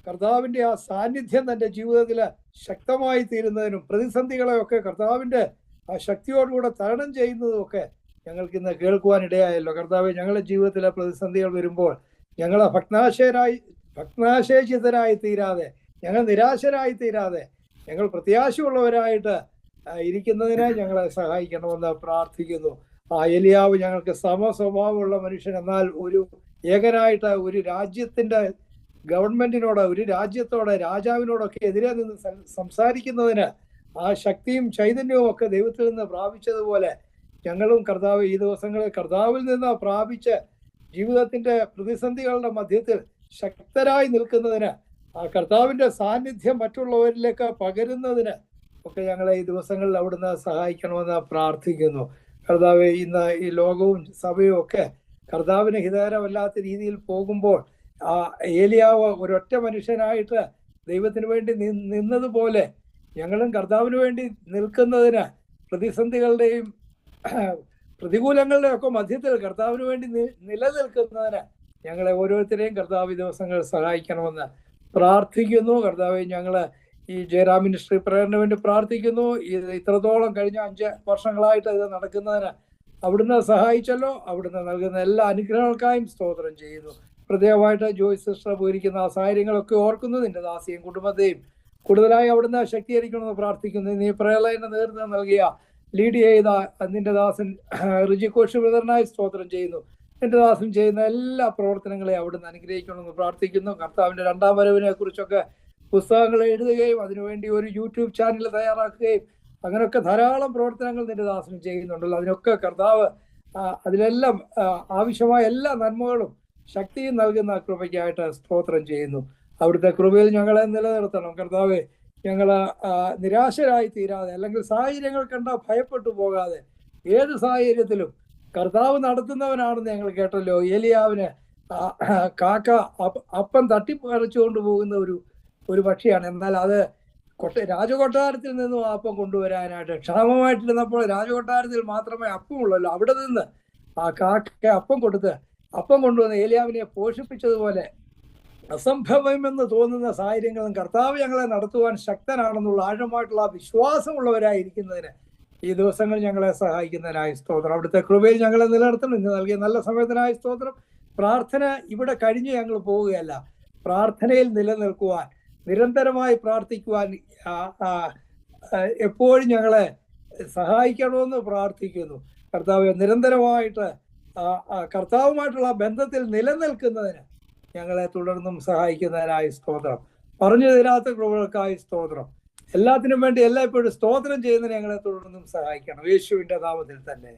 കർത്താവിന്റെ ആ സാന്നിധ്യം തൻ്റെ ജീവിതത്തിൽ ശക്തമായി തീരുന്നതിനും പ്രതിസന്ധികളെയൊക്കെ കർത്താവിന്റെ ആ ശക്തിയോടുകൂടെ തരണം ചെയ്യുന്നതും ഒക്കെ ഞങ്ങൾക്ക് ഇന്ന് കേൾക്കുവാനിടയായല്ലോ. കർത്താവ്, ഞങ്ങളുടെ ജീവിതത്തിലെ പ്രതിസന്ധികൾ വരുമ്പോൾ ഞങ്ങളെ ഭഗ്നാശേഷിതരായി തീരാതെ, ഞങ്ങൾ നിരാശരായി തീരാതെ, ഞങ്ങൾ പ്രത്യാശയുള്ളവരായിട്ട് ഇരിക്കുന്നതിന് ഞങ്ങളെ സഹായിക്കണമെന്ന് പ്രാർത്ഥിക്കുന്നു. ആ എലിയാവ് ഞങ്ങൾക്ക് സമസ്വഭാവമുള്ള മനുഷ്യൻ, എന്നാൽ ഒരു ഏകനായിട്ട് ഒരു രാജ്യത്തിന്റെ ഗവൺമെന്റിനോട്, ഒരു രാജ്യത്തോട്, രാജാവിനോടൊക്കെ എതിരെ നിന്ന് സംസാരിക്കുന്നതിന് ആ ശക്തിയും ചൈതന്യവും ഒക്കെ ദൈവത്തിൽ നിന്ന് പ്രാപിച്ചതുപോലെ ഞങ്ങളും കർത്താവ് ഈ ദിവസങ്ങളിൽ കർത്താവിൽ നിന്ന് പ്രാപിച്ച് ജീവിതത്തിന്റെ പ്രതിസന്ധികളുടെ മധ്യത്തിൽ ശക്തരായി നിൽക്കുന്നതിന്, ആ കർത്താവിന്റെ സാന്നിധ്യം മറ്റുള്ളവരിലേക്ക് പകരുന്നതിന് ഒക്കെ ഞങ്ങളെ ഈ ദിവസങ്ങളിൽ അവിടുന്ന് സഹായിക്കണമെന്ന് പ്രാർത്ഥിക്കുന്നു. കർത്താവ്, ഇന്ന് ഈ ലോകവും സഭയും ഒക്കെ കർത്താവിന് ഹിതകരമല്ലാത്ത രീതിയിൽ പോകുമ്പോൾ ആ ഏലിയാവ് ഒരൊറ്റ മനുഷ്യനായിട്ട് ദൈവത്തിന് വേണ്ടി നിന്നതുപോലെ ഞങ്ങളും കർത്താവിന് വേണ്ടി നിൽക്കുന്നതിന് പ്രതിസന്ധികളുടെയും പ്രതികൂലങ്ങളുടെയും ഒക്കെ മധ്യത്തിൽ കർത്താവിന് വേണ്ടി നിലനിൽക്കുന്നതിന് ഞങ്ങളെ ഓരോരുത്തരെയും കർത്താവ് ദിവസങ്ങൾ സഹായിക്കണമെന്ന് പ്രാർത്ഥിക്കുന്നു. കർത്താവ്, ഞങ്ങൾ ഈ ജയറാം മിനിസ്ട്രി പ്രേയറിന് വേണ്ടി പ്രാർത്ഥിക്കുന്നു. ഇത് ഇത്രത്തോളം കഴിഞ്ഞ 5 വർഷങ്ങളായിട്ട് ഇത് നടക്കുന്നതിന് അവിടുന്ന് സഹായിച്ചല്ലോ. അവിടുന്ന് നൽകുന്ന എല്ലാ അനുഗ്രഹങ്ങൾക്കായും സ്തോത്രം ചെയ്യുന്നു. പ്രത്യേകമായിട്ട് ജോയ്സ് സിസ്റ്റർ പോയിരിക്കുന്ന ആ സാഹചര്യങ്ങളൊക്കെ ഓർക്കുന്നു. നിന്റെ ദാസിയും കുടുംബത്തെയും കൂടുതലായി അവിടുന്ന് ശക്തീകരിക്കണമെന്ന് പ്രാർത്ഥിക്കുന്നു. നീ പ്രളയത്തിന് നേതൃത്വം നൽകിയ, ലീഡ് ചെയ്ത നിന്റെ ദാസൻ റിജി കോഷ് ബ്രദറിനായി സ്തോത്രം ചെയ്യുന്നു. നിന്റെ ദാസൻ ചെയ്യുന്ന എല്ലാ പ്രവർത്തനങ്ങളെയും അവിടുന്ന് അനുഗ്രഹിക്കണമെന്ന് പ്രാർത്ഥിക്കുന്നു. കർത്താവിന്റെ 2ാം വരവിനെ കുറിച്ചൊക്കെ പുസ്തകങ്ങൾ എഴുതുകയും അതിനുവേണ്ടി ഒരു യൂട്യൂബ് ചാനൽ തയ്യാറാക്കുകയും അങ്ങനെയൊക്കെ ധാരാളം പ്രവർത്തനങ്ങൾ നിന്റെ ദാസൻ ചെയ്യുന്നുണ്ടല്ലോ. അതിനൊക്കെ കർത്താവ് അതിലെല്ലാം ആവശ്യമായ എല്ലാ നന്മകളും ശക്തിയും നൽകുന്ന കൃപയ്ക്കായിട്ട് സ്തോത്രം ചെയ്യുന്നു. അവിടുത്തെ കൃപയിൽ ഞങ്ങളെ നിലനിർത്തണം. കർത്താവെ, ഞങ്ങൾ നിരാശരായി തീരാതെ, അല്ലെങ്കിൽ സാഹചര്യങ്ങൾ കണ്ട ഭയപ്പെട്ടു പോകാതെ, ഏത് സാഹചര്യത്തിലും കർത്താവ് നടത്തുന്നവനാണെന്ന് ഞങ്ങൾ കേട്ടല്ലോ. ഏലിയാവിന് കാക്ക അപ്പം തട്ടിപ്പറിച്ചുകൊണ്ട് പോകുന്ന ഒരു പക്ഷിയാണ്. എന്നാൽ അത് രാജകൊട്ടാരത്തിൽ നിന്നും അപ്പം കൊണ്ടുവരാനായിട്ട്, ക്ഷാമമായിട്ടിരുന്നപ്പോൾ രാജകൊട്ടാരത്തിൽ മാത്രമേ അപ്പമുള്ളല്ലോ, അവിടെ നിന്ന് ആ കാക്ക അപ്പം കൊണ്ടുവന്ന് ഏലിയാവിനെ പോഷിപ്പിച്ചതുപോലെ അസംഭവമെന്ന് തോന്നുന്ന സാഹചര്യങ്ങളും കർത്താവ് ഞങ്ങളെ നടത്തുവാൻ ശക്തനാണെന്നുള്ള ആഴമായിട്ടുള്ള വിശ്വാസമുള്ളവരായിരിക്കുന്നതിന് ഈ ദിവസങ്ങൾ ഞങ്ങളെ സഹായിക്കുന്നതിനായി സ്തോത്രം. അവിടുത്തെ കൃപയിൽ ഞങ്ങളെ നിലനിർത്തണം. ഇന്ന് നൽകിയ നല്ല സമയത്തിനായി സ്തോത്രം. പ്രാർത്ഥന ഇവിടെ കഴിഞ്ഞ് ഞങ്ങൾ പോവുകയല്ല, പ്രാർത്ഥനയിൽ നിലനിൽക്കുവാൻ, നിരന്തരമായി പ്രാർത്ഥിക്കുവാൻ എപ്പോഴും ഞങ്ങളെ സഹായിക്കണമെന്ന് പ്രാർത്ഥിക്കുന്നു. കർത്താവ്, നിരന്തരമായിട്ട് കർത്താവുമായിട്ടുള്ള ബന്ധത്തിൽ നിലനിൽക്കുന്നതിന് ഞങ്ങളെ തുടർന്നും സഹായിക്കുന്നതിനായി സ്തോത്രം. പറഞ്ഞു തരാത്ത കൃപകൾക്കായി സ്തോത്രം. എല്ലാത്തിനും വേണ്ടി എല്ലായ്പ്പോഴും സ്തോത്രം ചെയ്യുന്നതിന് ഞങ്ങളെ തുടർന്നും സഹായിക്കണം. യേശുവിന്റെ നാമത്തിൽ തന്നെ.